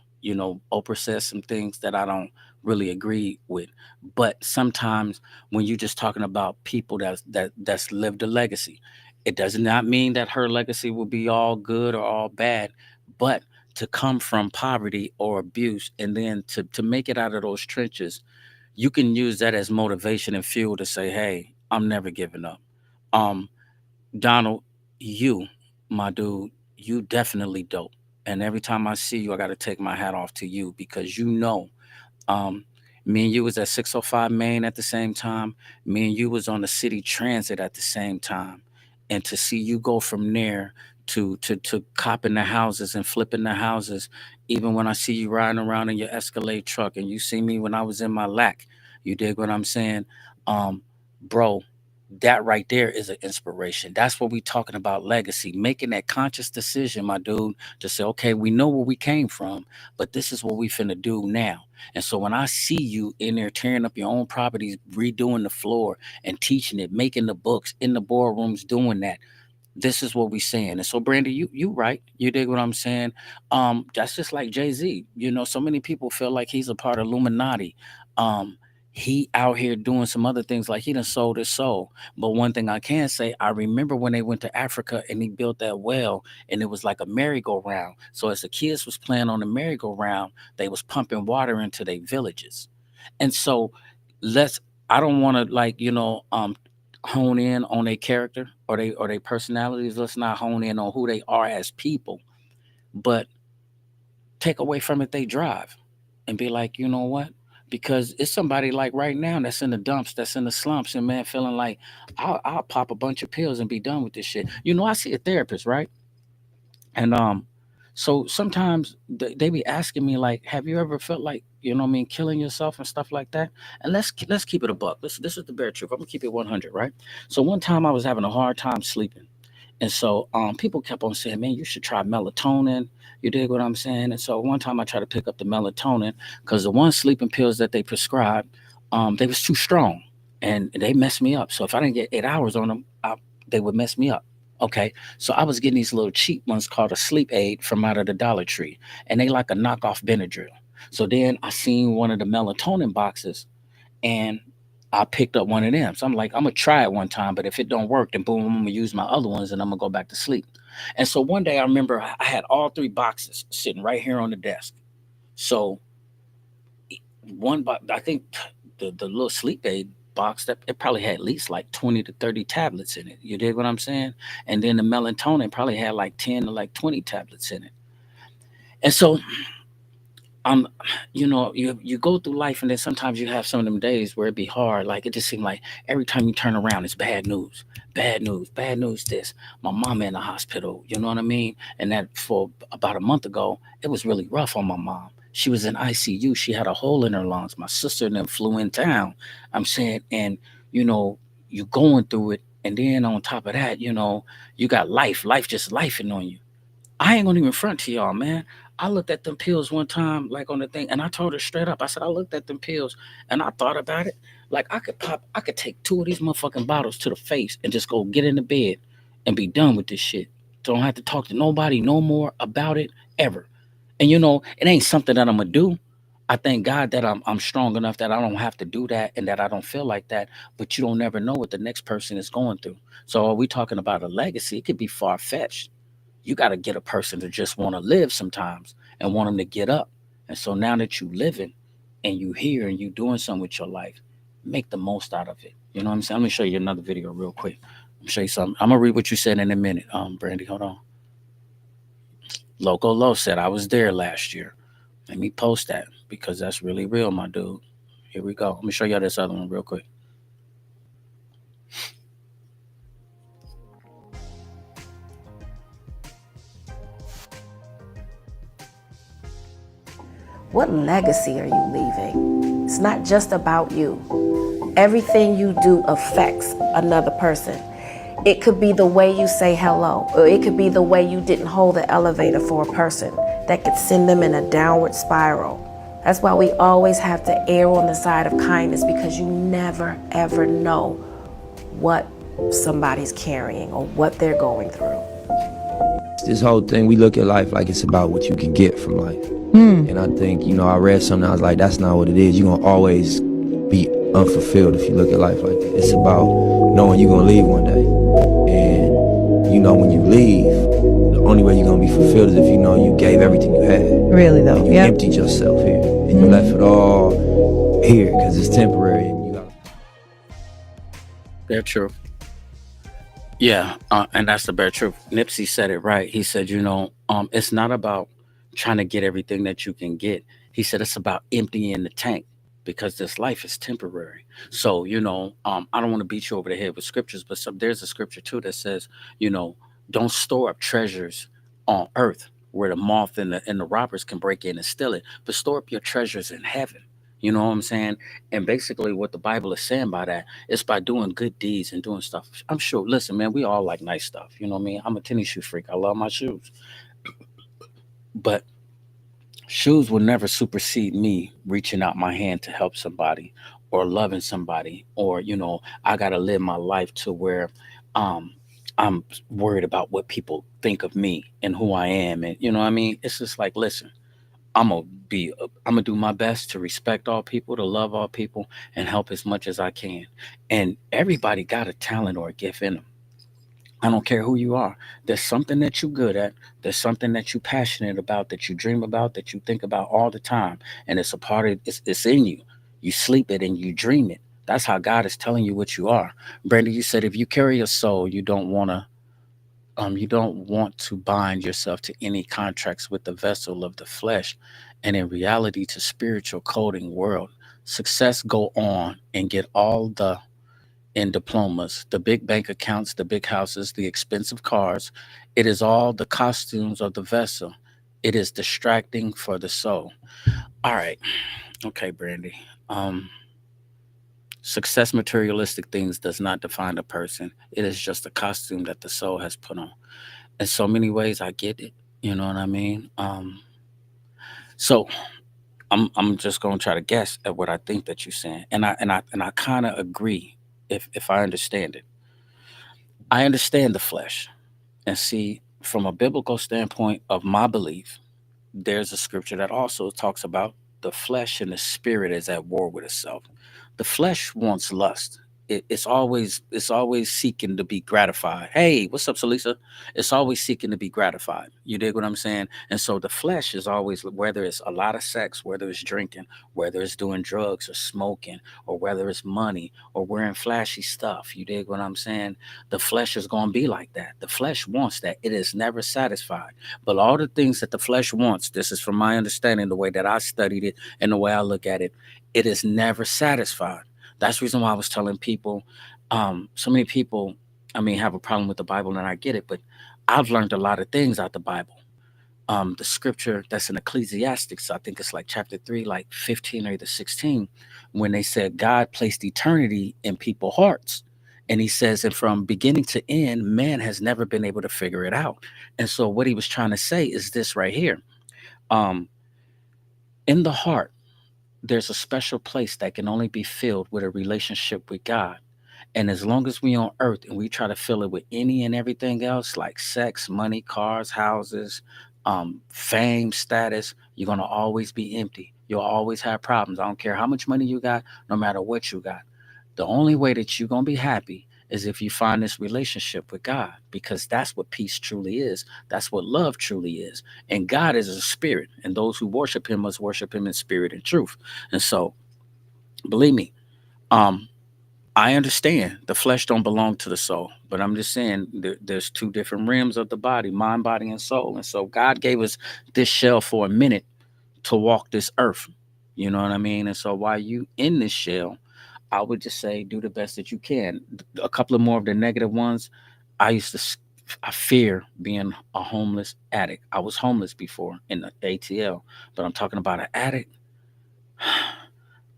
Oprah says some things that I don't really agree with, but sometimes when you're just talking about people that's lived a legacy, it does not mean that her legacy will be all good or all bad, but to come from poverty or abuse and then to make it out of those trenches, you can use that as motivation and fuel to say, hey, I'm never giving up. Um, Donald, you, my dude, you definitely dope. And every time I see you, I got to take my hat off to you because um, me and you was at 605 Main at the same time. Me and you was on the city transit at the same time. And to see you go from there to copping the houses and flipping the houses, even when I see you riding around in your Escalade truck and you see me when I was in my lack, you dig what I'm saying? Um, bro, that right there is an inspiration. That's what we talking about, legacy. Making that conscious decision, my dude, to say, okay, we know where we came from, but this is what we finna do now. And so when I see you in there tearing up your own properties, redoing the floor and teaching it, making the books in the boardrooms, doing that, this is what we saying. And so, Brandy, you right. You dig what I'm saying? That's just like Jay-Z. So many people feel like he's a part of Illuminati. Um, he out here doing some other things, like he done sold his soul. But one thing I can say, I remember when they went to Africa and he built that well, and it was like a merry-go-round. So as the kids was playing on the merry-go-round, they was pumping water into their villages. And so let's I don't want to, like, hone in on their character or their personalities. Let's not hone in on who they are as people, but take away from it they drive and be like, you know what? Because it's somebody like right now that's in the dumps, that's in the slumps, and man, feeling like I'll pop a bunch of pills and be done with this shit. I see a therapist, right? And so sometimes they be asking me like, have you ever felt like, what I mean, killing yourself and stuff like that? And let's keep it a buck. This is the bare truth. I'm gonna keep it 100, right? So one time I was having a hard time sleeping, and so people kept on saying, man, you should try melatonin. You dig what I'm saying? And so one time I tried to pick up the melatonin because the one sleeping pills that they prescribed, they was too strong and they messed me up. So if I didn't get 8 hours on them, they would mess me up. Okay, so I was getting these little cheap ones called a sleep aid from out of the Dollar Tree, and they like a knockoff Benadryl. So then I seen one of the melatonin boxes, and I picked up one of them. So I'm like, I'm gonna try it one time, but if it don't work, then boom, I'm gonna use my other ones and I'm gonna go back to sleep. And so one day I remember I had all three boxes sitting right here on the desk. So one box, I think the little sleep aid box, that it probably had at least like 20 to 30 tablets in it. You dig what I'm saying? And then the melatonin probably had like 10 to like 20 tablets in it. And so I'm, you go through life, and then sometimes you have some of them days where it be hard. Like it just seemed like every time you turn around, it's bad news, bad news, bad news. This, my mama in the hospital. You know what I mean? And that for about a month ago, it was really rough on my mom. She was in ICU. She had a hole in her lungs. My sister and them flew in town. I'm saying, and you know, you going through it, and then on top of that, you got life just lifing on you. I ain't gonna even front to y'all, man. I looked at them pills one time, like on the thing, and I told her straight up. I said, I looked at them pills and I thought about it. Like I could take two of these motherfucking bottles to the face and just go get in the bed and be done with this shit. Don't have to talk to nobody no more about it ever. And it ain't something that I'm gonna do. I thank God that I'm strong enough that I don't have to do that and that I don't feel like that. But you don't never know what the next person is going through. So are we talking about a legacy? It could be far fetched. You got to get a person to just want to live sometimes and want them to get up. And so now that you living and you here and you doing something with your life, make the most out of it. You know what I'm saying? Let me show you another video real quick. I'm show you something. I'm gonna read what you said in a minute. Brandy, hold on. Loco Low said I was there last year. Let me post that because that's really real, my dude. Here we go. Let me show y'all this other one real quick. What legacy are you leaving? It's not just about you. Everything you do affects another person. It could be the way you say hello, or it could be the way you didn't hold the elevator for a person that could send them in a downward spiral. That's why we always have to err on the side of kindness, because you never ever know what somebody's carrying or what they're going through. This whole thing, we look at life like it's about what you can get from life. And I think, I read something, I was like, that's not what it is. You're going to always be unfulfilled if you look at life like that. It's about knowing you're going to leave one day. And, when you leave, the only way you're going to be fulfilled is if you know you gave everything you had. Really, though. And you emptied yourself here. And you left it all here because it's temporary. And you got. They're true. Yeah, and that's the bare truth. Nipsey said it right. He said, it's not about trying to get everything that you can get. He said it's about emptying the tank because this life is temporary. So, I don't want to beat you over the head with scriptures, but there's a scripture too that says, you know, don't store up treasures on earth where the moth and the robbers can break in and steal it, but store up your treasures in heaven. You know what I'm saying? And basically, what the Bible is saying by that is by doing good deeds and doing stuff. I'm sure. Listen, man, we all like nice stuff. You know what I mean? I'm a tennis shoe freak. I love my shoes, but shoes will never supersede me reaching out my hand to help somebody or loving somebody, or I got to live my life to where um I'm worried about what people think of me and who I am. And you know what I mean? It's just like, listen, I'm gonna do my best to respect all people, to love all people, and help as much as I can. And everybody got a talent or a gift in them. I don't care who you are. There's something that you're good at. There's something that you're passionate about, that you dream about, that you think about all the time, and it's a part of it's in you. You sleep it and you dream it. That's how God is telling you what you are. Brandon, you said if you carry a soul, you don't want to bind yourself to any contracts with the vessel of the flesh, and in reality to spiritual coding world. Success go on and get all the in diplomas, the big bank accounts, the big houses, the expensive cars. It is all the costumes of the vessel. It is distracting for the soul. All right. Okay, Brandy. Um, Success, materialistic things does not define a person. It is just a costume that the soul has put on. In so many ways, I get it. You know what I mean? So I'm just gonna try to guess at what I think that you're saying, and I kind of agree if I understand it. I understand the flesh, and see from a biblical standpoint of my belief, there's a scripture that also talks about the flesh and the spirit is at war with itself. The flesh wants lust. it's always seeking to be gratified. Hey, what's up, Salisa? It's always seeking to be gratified. You dig what I'm saying? And so the flesh is always, whether it's a lot of sex, whether it's drinking, whether it's doing drugs or smoking, or whether it's money or wearing flashy stuff. You dig what I'm saying? The flesh is going to be like that. The flesh wants that. It is never satisfied. But all the things that the flesh wants, this is from my understanding, the way that I studied it and the way I look at it, it is never satisfied. That's the reason why I was telling people, so many people, I mean, have a problem with the Bible, and I get it, but I've learned a lot of things out the Bible. The scripture that's in Ecclesiastics, I think it's like chapter 3, like 15 or either 16, when they said God placed eternity in people's hearts. And he says, and from beginning to end, man has never been able to figure it out. And so what he was trying to say is this right here. Um, in the heart, there's a special place that can only be filled with a relationship with God. And as long as we on earth and we try to fill it with any and everything else, like sex, money, cars, houses, fame, status, you're gonna always be empty. You'll always have problems. I don't care how much money you got, no matter what you got. The only way that you're gonna be happy is if you find this relationship with God, because that's what peace truly is. That's what love truly is. And God is a spirit, and those who worship him must worship him in spirit and truth. And so, believe me, um, I understand the flesh don't belong to the soul, but I'm just saying there's two different realms of the body, mind, body, and soul. And so God gave us this shell for a minute to walk this earth. You know what I mean? And so while you in this shell, I would just say do the best that you can. A couple of more of the negative ones. I used to, I fear being a homeless addict. I was homeless before in the ATL, but I'm talking about an addict.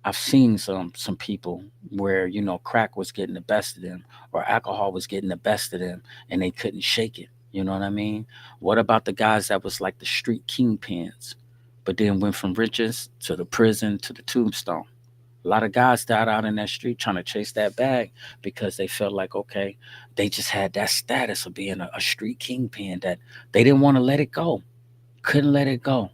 I've seen some people where crack was getting the best of them, or alcohol was getting the best of them, and they couldn't shake it. You know what I mean? What about the guys that was like the street kingpins, but then went from riches to the prison to the tombstone? A lot of guys died out in that street trying to chase that bag because they felt like, okay, they just had that status of being a street kingpin that they didn't want to let it go, couldn't let it go,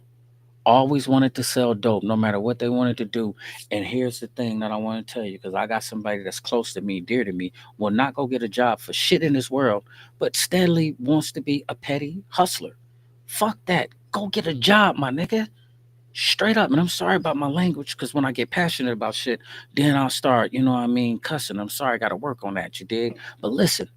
always wanted to sell dope no matter what they wanted to do. And here's the thing that I want to tell you, because I got somebody that's close to me, dear to me, will not go get a job for shit in this world, but steadily wants to be a petty hustler. Fuck that. Go get a job, my nigga. Straight up. And I'm sorry about my language, because when I get passionate about shit, then I'll start, cussing. I'm sorry, I got to work on that, you dig? But listen,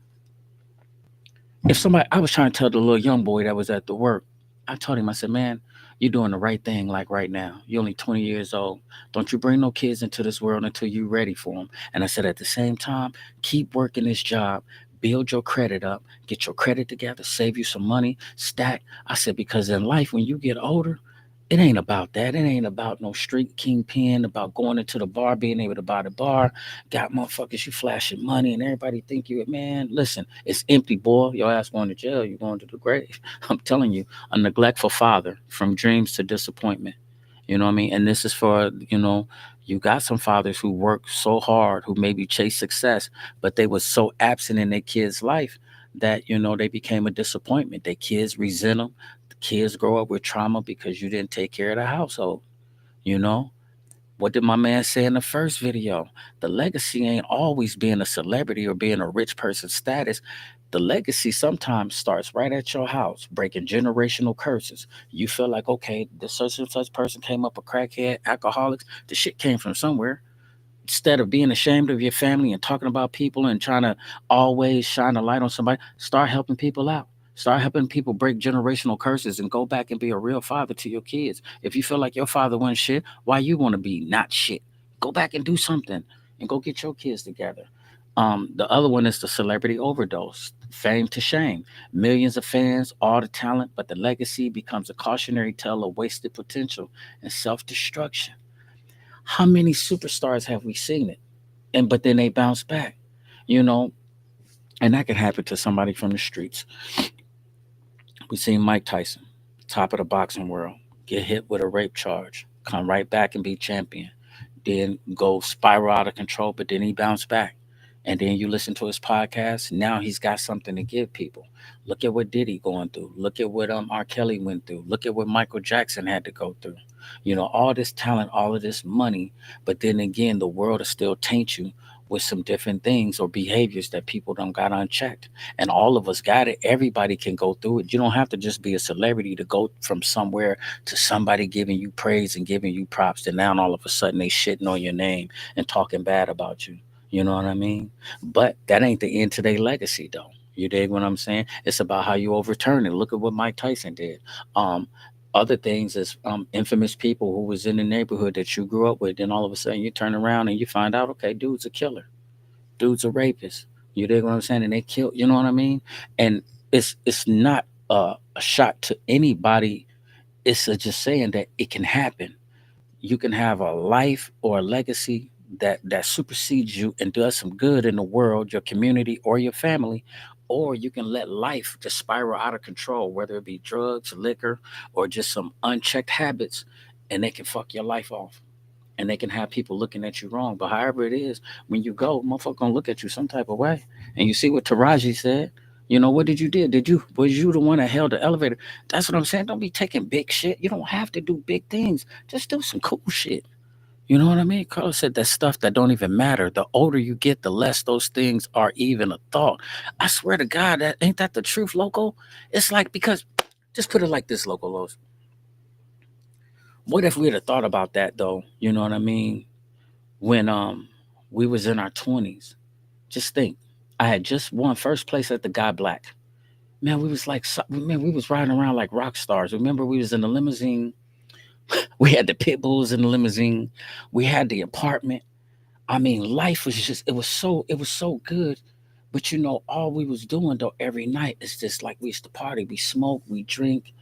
if somebody, I was trying to tell the little young boy that was at the work, I told him, I said, man, you're doing the right thing like right now. You're only 20 years old. Don't you bring no kids into this world until you're ready for them. And I said, at the same time, keep working this job, build your credit up, get your credit together, save you some money, stack. I said, because in life, when you get older, it ain't about that. It ain't about no street kingpin, about going into the bar, being able to buy the bar, got motherfuckers, you flashing money, and everybody think you, man, listen, it's empty, boy. Your ass going to jail, you going to the grave. I'm telling you, a neglectful father, from dreams to disappointment. You know what I mean? And this is for, you got some fathers who work so hard, who maybe chase success, but they were so absent in their kids' life that, they became a disappointment. Their kids resent them. The kids grow up with trauma because you didn't take care of the household, you know? What did my man say in the first video? The legacy ain't always being a celebrity or being a rich person's status. The legacy sometimes starts right at your house, breaking generational curses. You feel like, okay, this such and such person came up a crackhead, alcoholics. The shit came from somewhere. Instead of being ashamed of your family and talking about people and trying to always shine a light on somebody, start helping people out. Start helping people break generational curses and go back and be a real father to your kids. If you feel like your father wasn't shit, why you want to be not shit? Go back and do something and go get your kids together. The other one is the celebrity overdose, fame to shame. Millions of fans, all the talent, but the legacy becomes a cautionary tale of wasted potential and self destruction. How many superstars have we seen it? And but then they bounce back, you know, and that can happen to somebody from the streets. We seen Mike Tyson, top of the boxing world, get hit with a rape charge, come right back and be champion, then go spiral out of control, but then he bounced back. And then you listen to his podcast. Now he's got something to give people. Look at what Diddy going through. Look at what R. Kelly went through. Look at what Michael Jackson had to go through. All this talent, all of this money, but then again, the world will still taint you with some different things or behaviors that people don't got unchecked. And all of us got it. Everybody can go through it. You don't have to just be a celebrity to go from somewhere to somebody giving you praise and giving you props. Then now all of a sudden they shitting on your name and talking bad about you. You know what I mean? But that ain't the end to their legacy though. You dig what I'm saying? It's about how you overturn it. Look at what Mike Tyson did. Um, Other things is infamous people who was in the neighborhood that you grew up with. Then all of a sudden you turn around and you find out, okay, dude's a killer, dude's a rapist. You dig what I'm saying? And they kill. You know what I mean? And it's not a shot to anybody. It's just saying that it can happen. You can have a life or a legacy that supersedes you and does some good in the world, your community or your family, or you can let life just spiral out of control, whether it be drugs, liquor, or just some unchecked habits, and they can fuck your life off. And they can have people looking at you wrong. But however it is, when you go, motherfucker gonna look at you some type of way. And you see what Taraji said. You know, what did you did? Did you was you the one that held the elevator? That's what I'm saying. Don't be taking big shit. You don't have to do big things. Just do some cool shit. You know what I mean? Carlos said that stuff that don't even matter. The older you get, the less those things are even a thought. I swear to God, that ain't that the truth, loco? It's like because just put it like this, loco Los. What if we'd have thought about that though? You know what I mean? When we was in our 20s. Just think, I had just won first place at the Guy Black. Man, we was like, man, we was riding around like rock stars. Remember, we was in the limousine. We had the pit bulls in the limousine. We had the apartment. I mean, life was just it was so good. But you know, all we was doing though every night is just like we used to party. We smoke, we drink,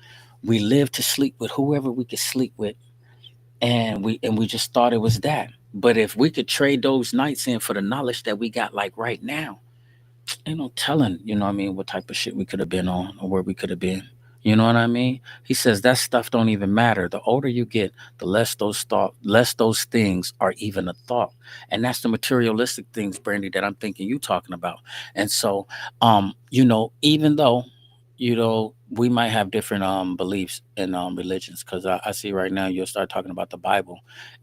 we live to sleep with whoever we could sleep with. And we just thought it was that. But if we could trade those nights in for the knowledge that we got like right now, ain't no telling, you know what I mean, what type of shit we could have been on or where we could have been. You know what I mean? He says that stuff don't even matter. The older you get, the less those things are even a thought. And that's the materialistic things, Brandy, that I'm thinking you talking about. And so, you know, even though, you know, we might have different beliefs in religions, because I see right now you'll start talking about the Bible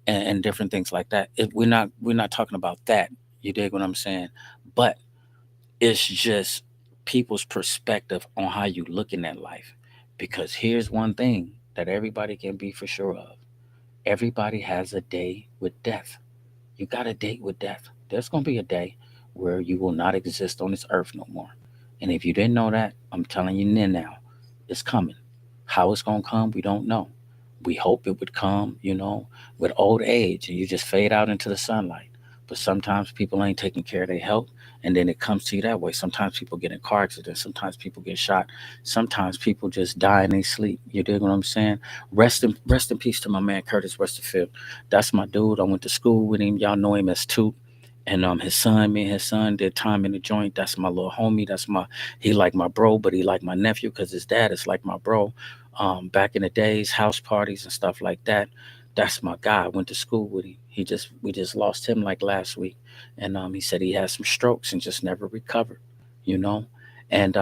and different things like that. We're not talking about that. You dig what I'm saying? But it's just people's perspective on how you looking at life. Because here's one thing that everybody can be for sure of. Everybody has a day with death. You got a date with death. There's going to be a day where you will not exist on this earth no more. And if you didn't know that, I'm telling you now, it's coming. How it's going to come, we don't know. We hope it would come, you know, with old age and you just fade out into the sunlight. But sometimes people ain't taking care of their health, and then it comes to you that way. Sometimes people get in car accidents. Sometimes people get shot. Sometimes people just die in their sleep. You dig what I'm saying? Rest in peace to my man Curtis Westerfield. That's my dude. I went to school with him. Y'all know him as Toot. And his son, me and his son did time in the joint. That's my little homie. He like my bro, but he like my nephew because his dad is like my bro. Back in the days, house parties and stuff like that. That's my guy. I went to school with him. We just lost him like last week, and he said he had some strokes and just never recovered. You know, and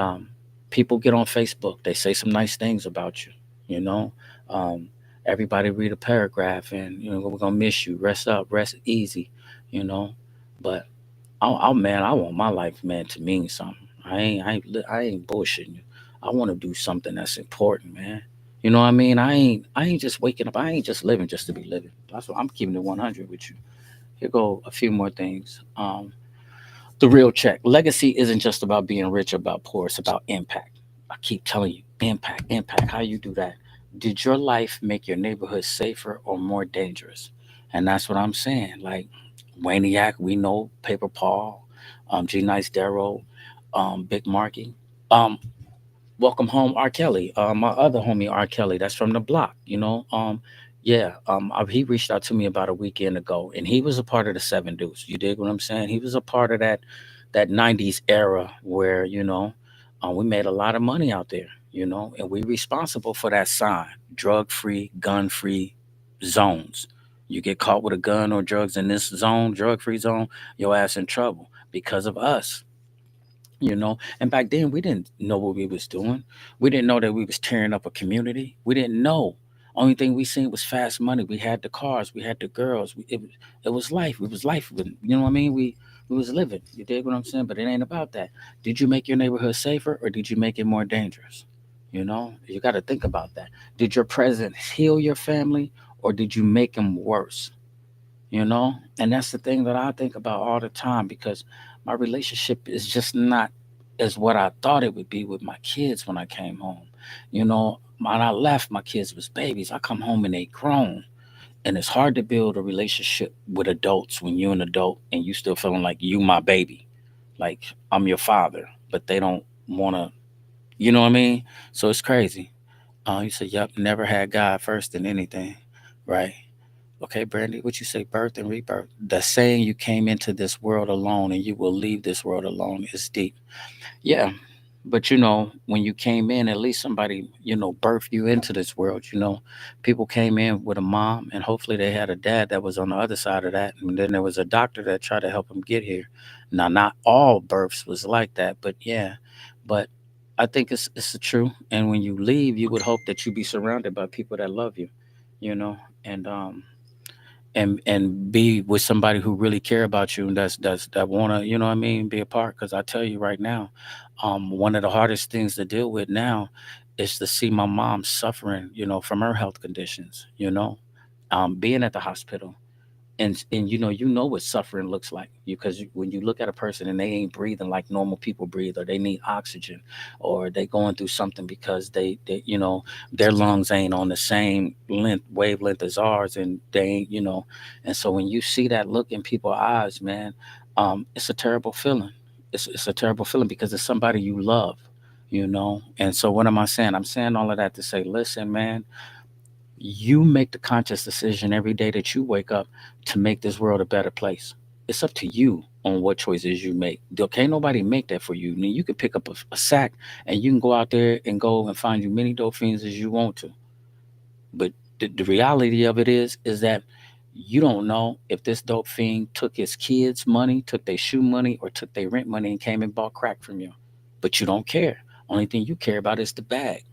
people get on Facebook. They say some nice things about you. You know, um, everybody read a paragraph, and you know we're gonna miss you. Rest up, rest easy. You know, but man, I want my life, man, to mean something. I ain't bullshitting you. I want to do something that's important, man. You know what I mean? I ain't just waking up. I ain't just living just to be living. That's what I'm keeping it 100 with you. Here go a few more things. The real check. Legacy isn't just about being rich or about poor. It's about impact. I keep telling you, impact, impact. How you do that? Did your life make your neighborhood safer or more dangerous? And that's what I'm saying. Like Waniac, we know Paper Paul, G Nice Darrow, Big Marky. Um, Welcome home, R. Kelly. My other homie, R. Kelly, that's from the block. You know, yeah. He reached out to me about a weekend ago, and he was a part of the Seven Deuce. You dig what I'm saying? He was a part of that '90s era where we made a lot of money out there. You know, and we responsible for that sign: drug-free, gun-free zones. You get caught with a gun or drugs in this zone, drug-free zone, your ass in trouble because of us. And back then we didn't know what we was doing. We didn't know that we was tearing up a community. We didn't know. Only thing we seen was fast money. We had the cars, we had the girls. It was life. It was life. You know what I mean? We was living. You dig what I'm saying? But it ain't about that. Did you make your neighborhood safer or did you make it more dangerous? You know, you got to think about that. Did your presence heal your family or did you make them worse? You know, and that's the thing that I think about all the time because my relationship is just not as what I thought it would be with my kids when I came home. You know, when I left, my kids was babies. I come home and they grown, and it's hard to build a relationship with adults when you're an adult and you still feeling like you my baby, like I'm your father, but they don't want to. You know what I mean? So it's crazy. You said, "Yep, never had God first in anything," right? Okay, Brandy, what you say, birth and rebirth? The saying you came into this world alone and you will leave this world alone is deep. Yeah, but you know, when you came in, at least somebody, you know, birthed you into this world. You know, people came in with a mom, and hopefully they had a dad that was on the other side of that, and then there was a doctor that tried to help them get here. Now, not all births was like that, but yeah, but I think it's the truth. And when you leave, you would hope that you be surrounded by people that love you, you know, and and be with somebody who really care about you and that's that want to, you know what I mean, be a part. Because I tell you right now, one of the hardest things to deal with now is to see my mom suffering, you know, from her health conditions, you know, being at the hospital, and you know what suffering looks like, because when you look at a person and they ain't breathing like normal people breathe, or they need oxygen, or they going through something because they you know, their lungs ain't on the same length wavelength as ours, and they ain't, you know. And so when you see that look in people's eyes, man, it's a terrible feeling. It's a terrible feeling because it's somebody you love, you know. And so what am I saying? I'm saying all of that to say, listen, man, you make the conscious decision every day that you wake up to make this world a better place. It's up to you on what choices you make. Can't nobody make that for you. I mean, you can pick up a sack and you can go out there and go and find you many dope fiends as you want to. But the reality of it is that you don't know if this dope fiend took his kids' money, took their shoe money, or took their rent money and came and bought crack from you. But you don't care. Only thing you care about is the bag.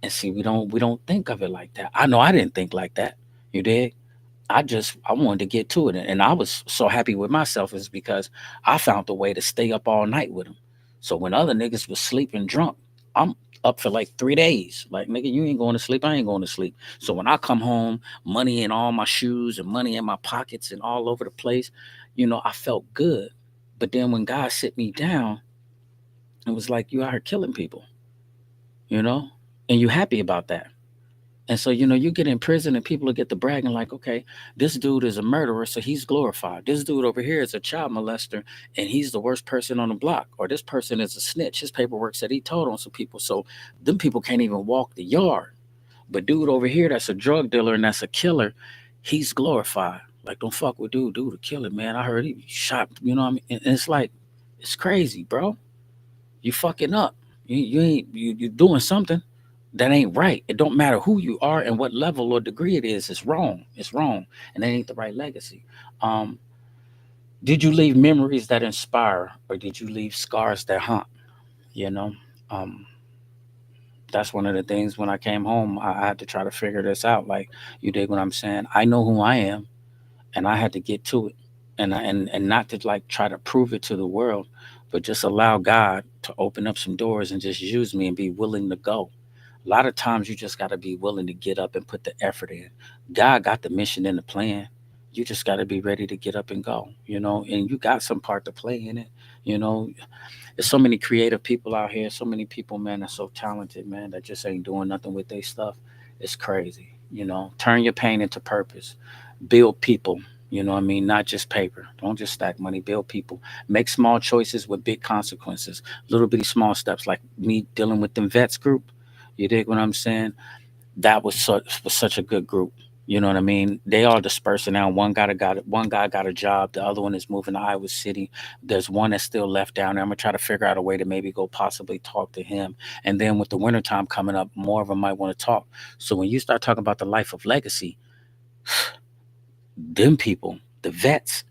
And see, we don't think of it like that. I know I didn't think like that. You did. I wanted to get to it, and I was so happy with myself is because I found a way to stay up all night with them. So when other niggas was sleeping drunk, I'm up for like 3 days. Like, nigga, you ain't going to sleep. I ain't going to sleep. So when I come home, money in all my shoes and money in my pockets and all over the place, you know, I felt good. But then when God sit me down, it was like, you out here killing people, you know, and you happy about that. And so, you know, you get in prison and people will get to bragging like, okay, this dude is a murderer, so he's glorified. This dude over here is a child molester and he's the worst person on the block. Or this person is a snitch. His paperwork said he told on some people. So them people can't even walk the yard. But dude over here that's a drug dealer and that's a killer, he's glorified. Like, don't fuck with dude a killer, man. I heard he shot, you know what I mean? And it's like, it's crazy, bro. You fucking up. You ain't you doing something that ain't right. It don't matter who you are and what level or degree it is. It's wrong. It's wrong, and that ain't the right legacy. Um, did you leave memories that inspire, or did you leave scars that haunt? You know, um, that's one of the things. When I came home, I had to try to figure this out. Like, you dig what I'm saying? I know who I am, and I had to get to it, and not to like try to prove it to the world, but just allow God to open up some doors and just use me and be willing to go. A lot of times you just got to be willing to get up and put the effort in. God got the mission and the plan. You just got to be ready to get up and go, you know, and you got some part to play in it. You know, there's so many creative people out here, so many people, man, that's so talented, man, that just ain't doing nothing with their stuff. It's crazy, you know. Turn your pain into purpose. Build people, you know what I mean? Not just paper. Don't just stack money, build people. Make small choices with big consequences. Little bitty small steps, like me dealing with them vets group. You dig what I'm saying? That was such a good group. You know what I mean? They all dispersing now. One guy got a job. The other one is moving to Iowa City. There's one that's still left down there. I'm gonna try to figure out a way to maybe go possibly talk to him. And then with the wintertime coming up, more of them might want to talk. So when you start talking about the life of legacy, them people, the vets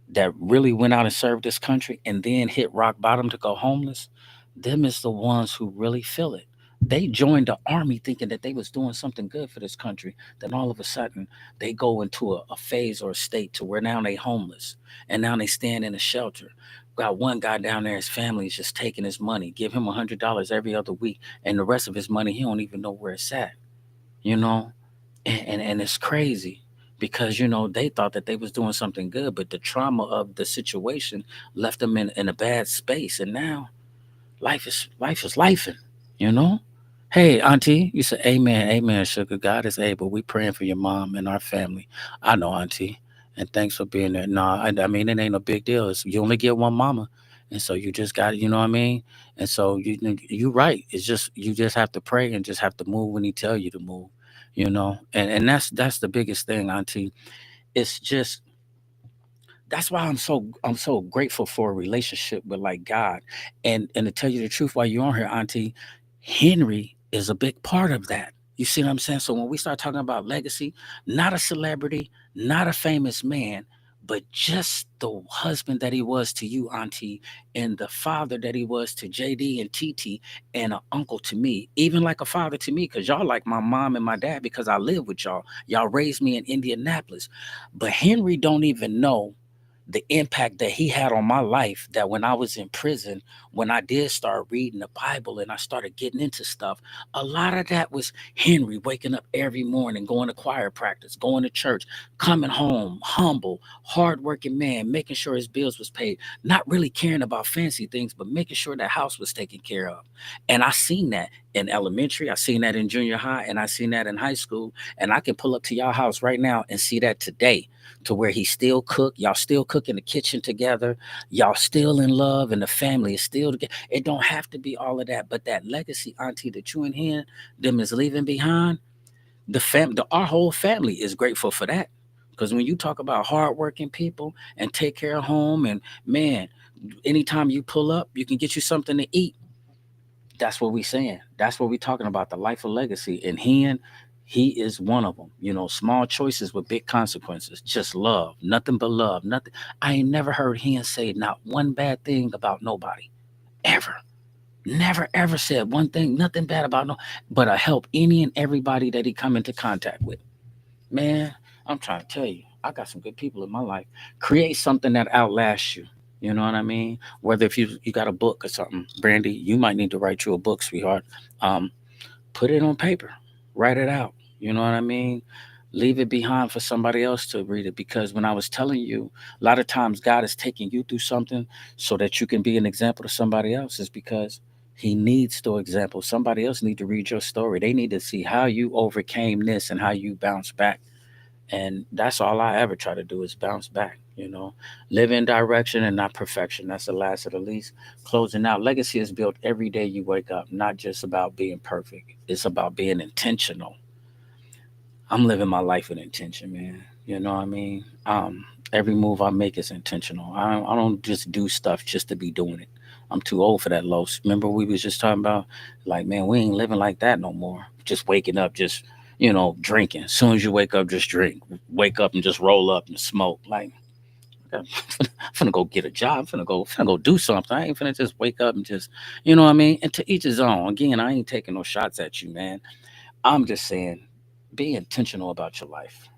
that really went out and served this country and then hit rock bottom to go homeless, them is the ones who really feel it. They joined the army thinking that they was doing something good for this country. Then all of a sudden they go into a phase or a state to where now they homeless and now they stand in a shelter. Got one guy down there, his family is just taking his money, give him $100 every other week, and the rest of his money he don't even know where it's at. You know, and it's crazy because they thought that they was doing something good, but the trauma of the situation left them in a bad space, and now life is lifing, you know. Hey, Auntie, you said amen, amen, sugar. God is able. We praying for your mom and our family. I know, Auntie, and thanks for being there. No, I mean it ain't a big deal. You only get one mama, and so you just got, you know what I mean. And so you right. It's just you just have to pray and just have to move when he tell you to move, and that's the biggest thing, Auntie. It's just that's why I'm so grateful for a relationship with like God. And to tell you the truth, while you're on here, Auntie, Henry is a big part of that. You see what I'm saying? So when we start talking about legacy, not a celebrity, not a famous man, but just the husband that he was to you, Auntie, and the father that he was to JD and TT, and an uncle to me, even like a father to me, because y'all like my mom and my dad because I live with y'all. Y'all raised me in Indianapolis. But Henry don't even know the impact that he had on my life, that when I was in prison, when I did start reading the Bible and I started getting into stuff, a lot of that was Henry waking up every morning, going to choir practice, going to church, coming home, humble, hardworking man, making sure his bills was paid, not really caring about fancy things, but making sure that house was taken care of. And I seen that in elementary, I seen that in junior high, and I seen that in high school. And I can pull up to y'all house right now and see that today, to where he still cook, y'all still cook in the kitchen together, y'all still in love, and the family is still together. It don't have to be all of that, but that legacy, Auntie, that you and him them is leaving behind, our whole family is grateful for that. Because when you talk about hardworking people and take care of home, and man, anytime you pull up, you can get you something to eat. That's what we saying. That's what we talking about. The life of legacy. And he is one of them. Small choices with big consequences. Just love, nothing but love. Nothing. I ain't never heard Hen say not one bad thing about nobody ever. Never ever said one thing, nothing bad about no. But I help any and everybody that he come into contact with. Man, I'm trying to tell you, I got some good people in my life. Create something that outlasts you. You know what I mean? Whether if you got a book or something, Brandy, you might need to write you a book, sweetheart. Um, Put it on paper, write it out. You know what I mean? Leave it behind for somebody else to read it. Because when I was telling you, a lot of times God is taking you through something so that you can be an example to somebody else. Is because He needs the example. Somebody else need to read your story. They need to see how you overcame this and how you bounce back. And that's all I ever try to do is bounce back. Live in direction and not perfection. That's the last of the least. Closing out, legacy is built every day you wake up, not just about being perfect. It's about being intentional. I'm living my life with intention, man. You know what I mean? Every move I make is intentional. I don't just do stuff just to be doing it. I'm too old for that, Los. Remember we was just talking about, like, man, we ain't living like that no more. Just waking up, just drinking. As soon as you wake up, just drink. Wake up and just roll up and smoke. Like, I'm finna go get a job. I'm finna go do something. I ain't finna just wake up and just, you know what I mean? And to each his own. Again, I ain't taking no shots at you, man. I'm just saying, be intentional about your life.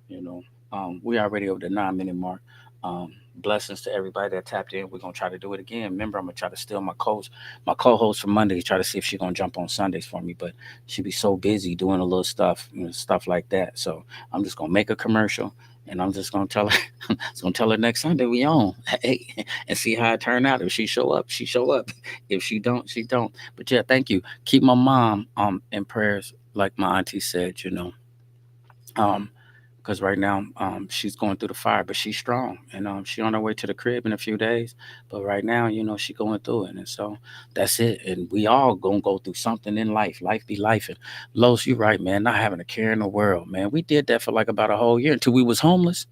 We already over the 9 minute mark. Um, Blessings to everybody that tapped in. We're gonna try to do it again. Remember, I'm gonna try to steal my co-host for Monday. Try to see if she's gonna jump on Sundays for me, but she be so busy doing a little stuff, stuff like that. So I'm just gonna make a commercial. And I'm just gonna tell her, just gonna tell her next Sunday we on, hey, and see how it turn out. If she show up, she show up. If she don't, she don't. But yeah, thank you. Keep my mom in prayers, like my auntie said, um because right now she's going through the fire, but she's strong, and she on her way to the crib in a few days. But right now, she going through it, and so that's it. And we all gonna go through something in life. Life be life. And Los, you right, man. Not having a care in the world, man. We did that for like about a whole year until we was homeless.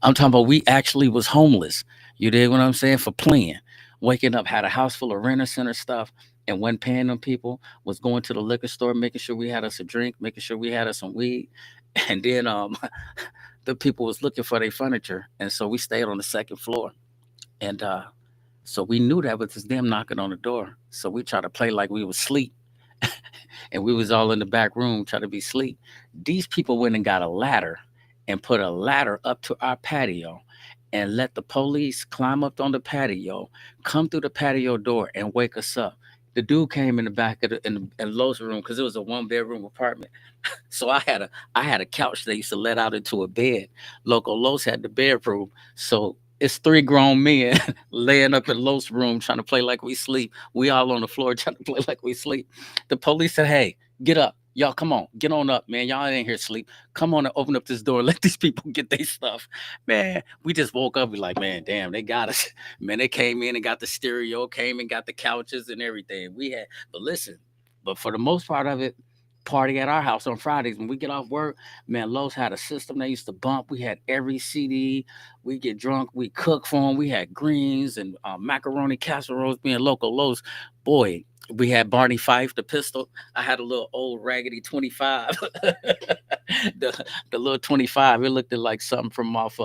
I'm talking about we actually was homeless. You did what I'm saying? For playing. Waking up, had a house full of renter center stuff, and wasn't paying them people, was going to the liquor store, making sure we had us a drink, making sure we had us some weed. And then the people was looking for their furniture. And so we stayed on the second floor. And so we knew that was just them knocking on the door. So we tried to play like we was asleep and we was all in the back room trying to be asleep. These people went and got a ladder and put a ladder up to our patio and let the police climb up on the patio, come through the patio door and wake us up. The dude came in the back of in Lowe's room because it was a 1 bedroom apartment. So I had a couch they used to let out into a bed. Local Los had the bedroom. So it's three grown men laying up in Los room trying to play like we sleep. We all on the floor trying to play like we sleep. The police said, "Hey, get up. Y'all come on. Get on up, man. Y'all ain't here to sleep. Come on and open up this door and let these people get their stuff." Man, we just woke up. We like, man, damn, they got us. Man, they came in and got the stereo, came and got the couches and everything. But listen, but for the most part of it, party at our house on Fridays when we get off work. Man, Lowe's had a system they used to bump. We had every CD. We get drunk. We cook for them. We had greens and macaroni casseroles. Being local Lowe's, boy. We had Barney Fife, the pistol. I had a little old raggedy 25. The little 25. It looked like something from off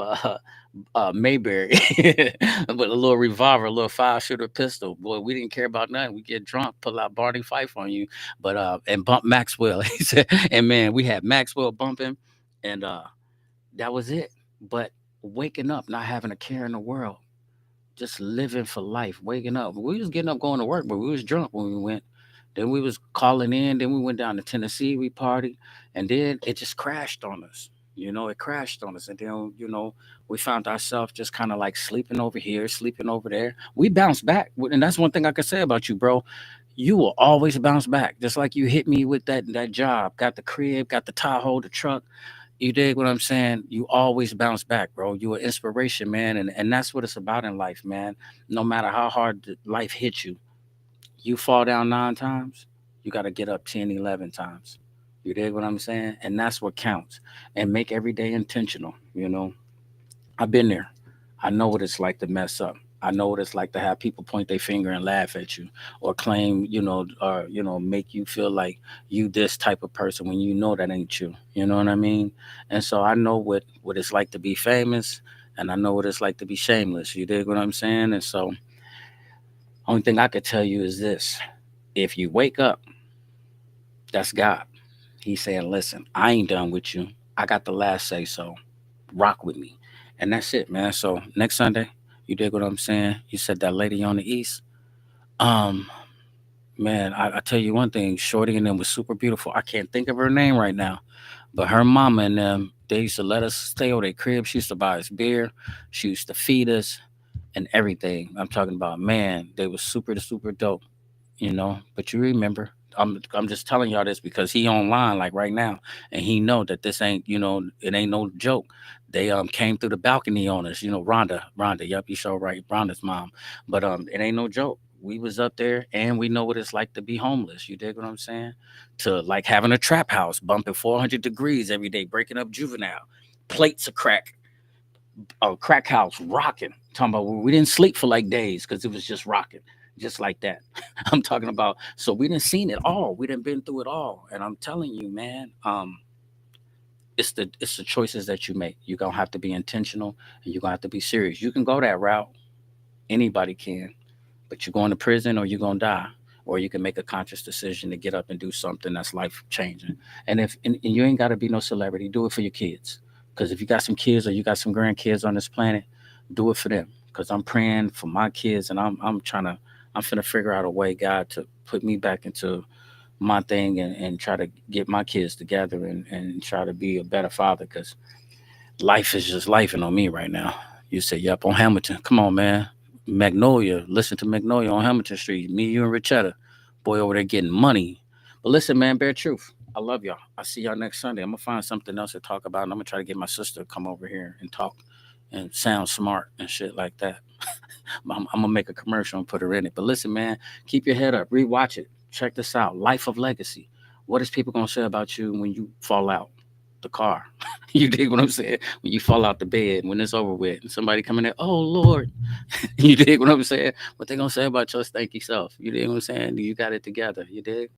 Mayberry with a little revolver, a little 5 shooter pistol. Boy, we didn't care about nothing. We get drunk, pull out Barney Fife on you, but and bump Maxwell. He said, and man, we had Maxwell bumping, and that was it. But waking up, not having a care in the world, just living for life, waking up. We was getting up going to work, but we was drunk when we went. Then we was calling in. Then we went down to Tennessee. We partied, and then it just crashed on us. It crashed on us, and then we found ourselves just kind of like sleeping over here, sleeping over there. We bounced back, and that's one thing I could say about you, bro. You will always bounce back, just like you hit me with that job. Got the crib, got the Tahoe, the truck. You dig what I'm saying? You always bounce back, bro. You an inspiration, man, and that's what it's about in life, man. No matter how hard life hits you, you fall down 9 times, you got to get up 10, 11 times. You dig what I'm saying? And that's what counts. And make every day intentional. I've been there. I know what it's like to mess up. I know what it's like to have people point their finger and laugh at you or claim, or make you feel like you this type of person when you know that ain't you. You know what I mean? And so I know what it's like to be famous and I know what it's like to be shameless. You dig what I'm saying? And so only thing I could tell you is this. If you wake up, that's God. He's saying, listen, I ain't done with you. I got the last say so. Rock with me. And that's it, man. So next Sunday, you dig what I'm saying? You said that lady on the east. Um, Man, I tell you one thing, Shorty and them was super beautiful. I can't think of her name right now. But her mama and them, they used to let us stay over their crib. She used to buy us beer. She used to feed us and everything. I'm talking about, man, they was super dope. But you remember, I'm just telling y'all this because he online like right now, and he know that this ain't, it ain't no joke. They came through the balcony on us, Rhonda, yep, you so right, Rhonda's mom. But it ain't no joke. We was up there and we know what it's like to be homeless. You dig what I'm saying? To like having a trap house, bumping 400 degrees every day, breaking up juvenile, plates of crack, a crack house rocking. Talking about we didn't sleep for like days because it was just rocking, just like that. I'm talking about. So we didn't seen it all. We didn't been through it all. And I'm telling you, man, it's the choices that you make. You're gonna have to be intentional and you're gonna have to be serious. You can go that route. Anybody can, but you're going to prison or you're going to die, or you can make a conscious decision to get up and do something that's life changing. And you ain't got to be no celebrity, do it for your kids. Because if you got some kids or you got some grandkids on this planet, do it for them. Because I'm praying for my kids, and I'm finna figure out a way, God, to put me back into my thing and try to get my kids together and try to be a better father. Because life is just life on me right now. You say, yep, on Hamilton. Come on, man. Magnolia. Listen to Magnolia on Hamilton Street. Me, you, and Richetta. Boy over there getting money. But listen, man, bare truth. I love y'all. I see y'all next Sunday. I'm gonna find something else to talk about, and I'm gonna try to get my sister to come over here and talk and sound smart and shit like that. I'm gonna make a commercial and put her in it. But listen, man, keep your head up. Rewatch it. Check this out. Life of Legacy. What is people gonna say about you when you fall out the car? You dig what I'm saying? When you fall out the bed, when it's over with, and somebody come in there, oh Lord, you dig what I'm saying? What they gonna say about your stanky self? You dig what I'm saying? You got it together. You dig?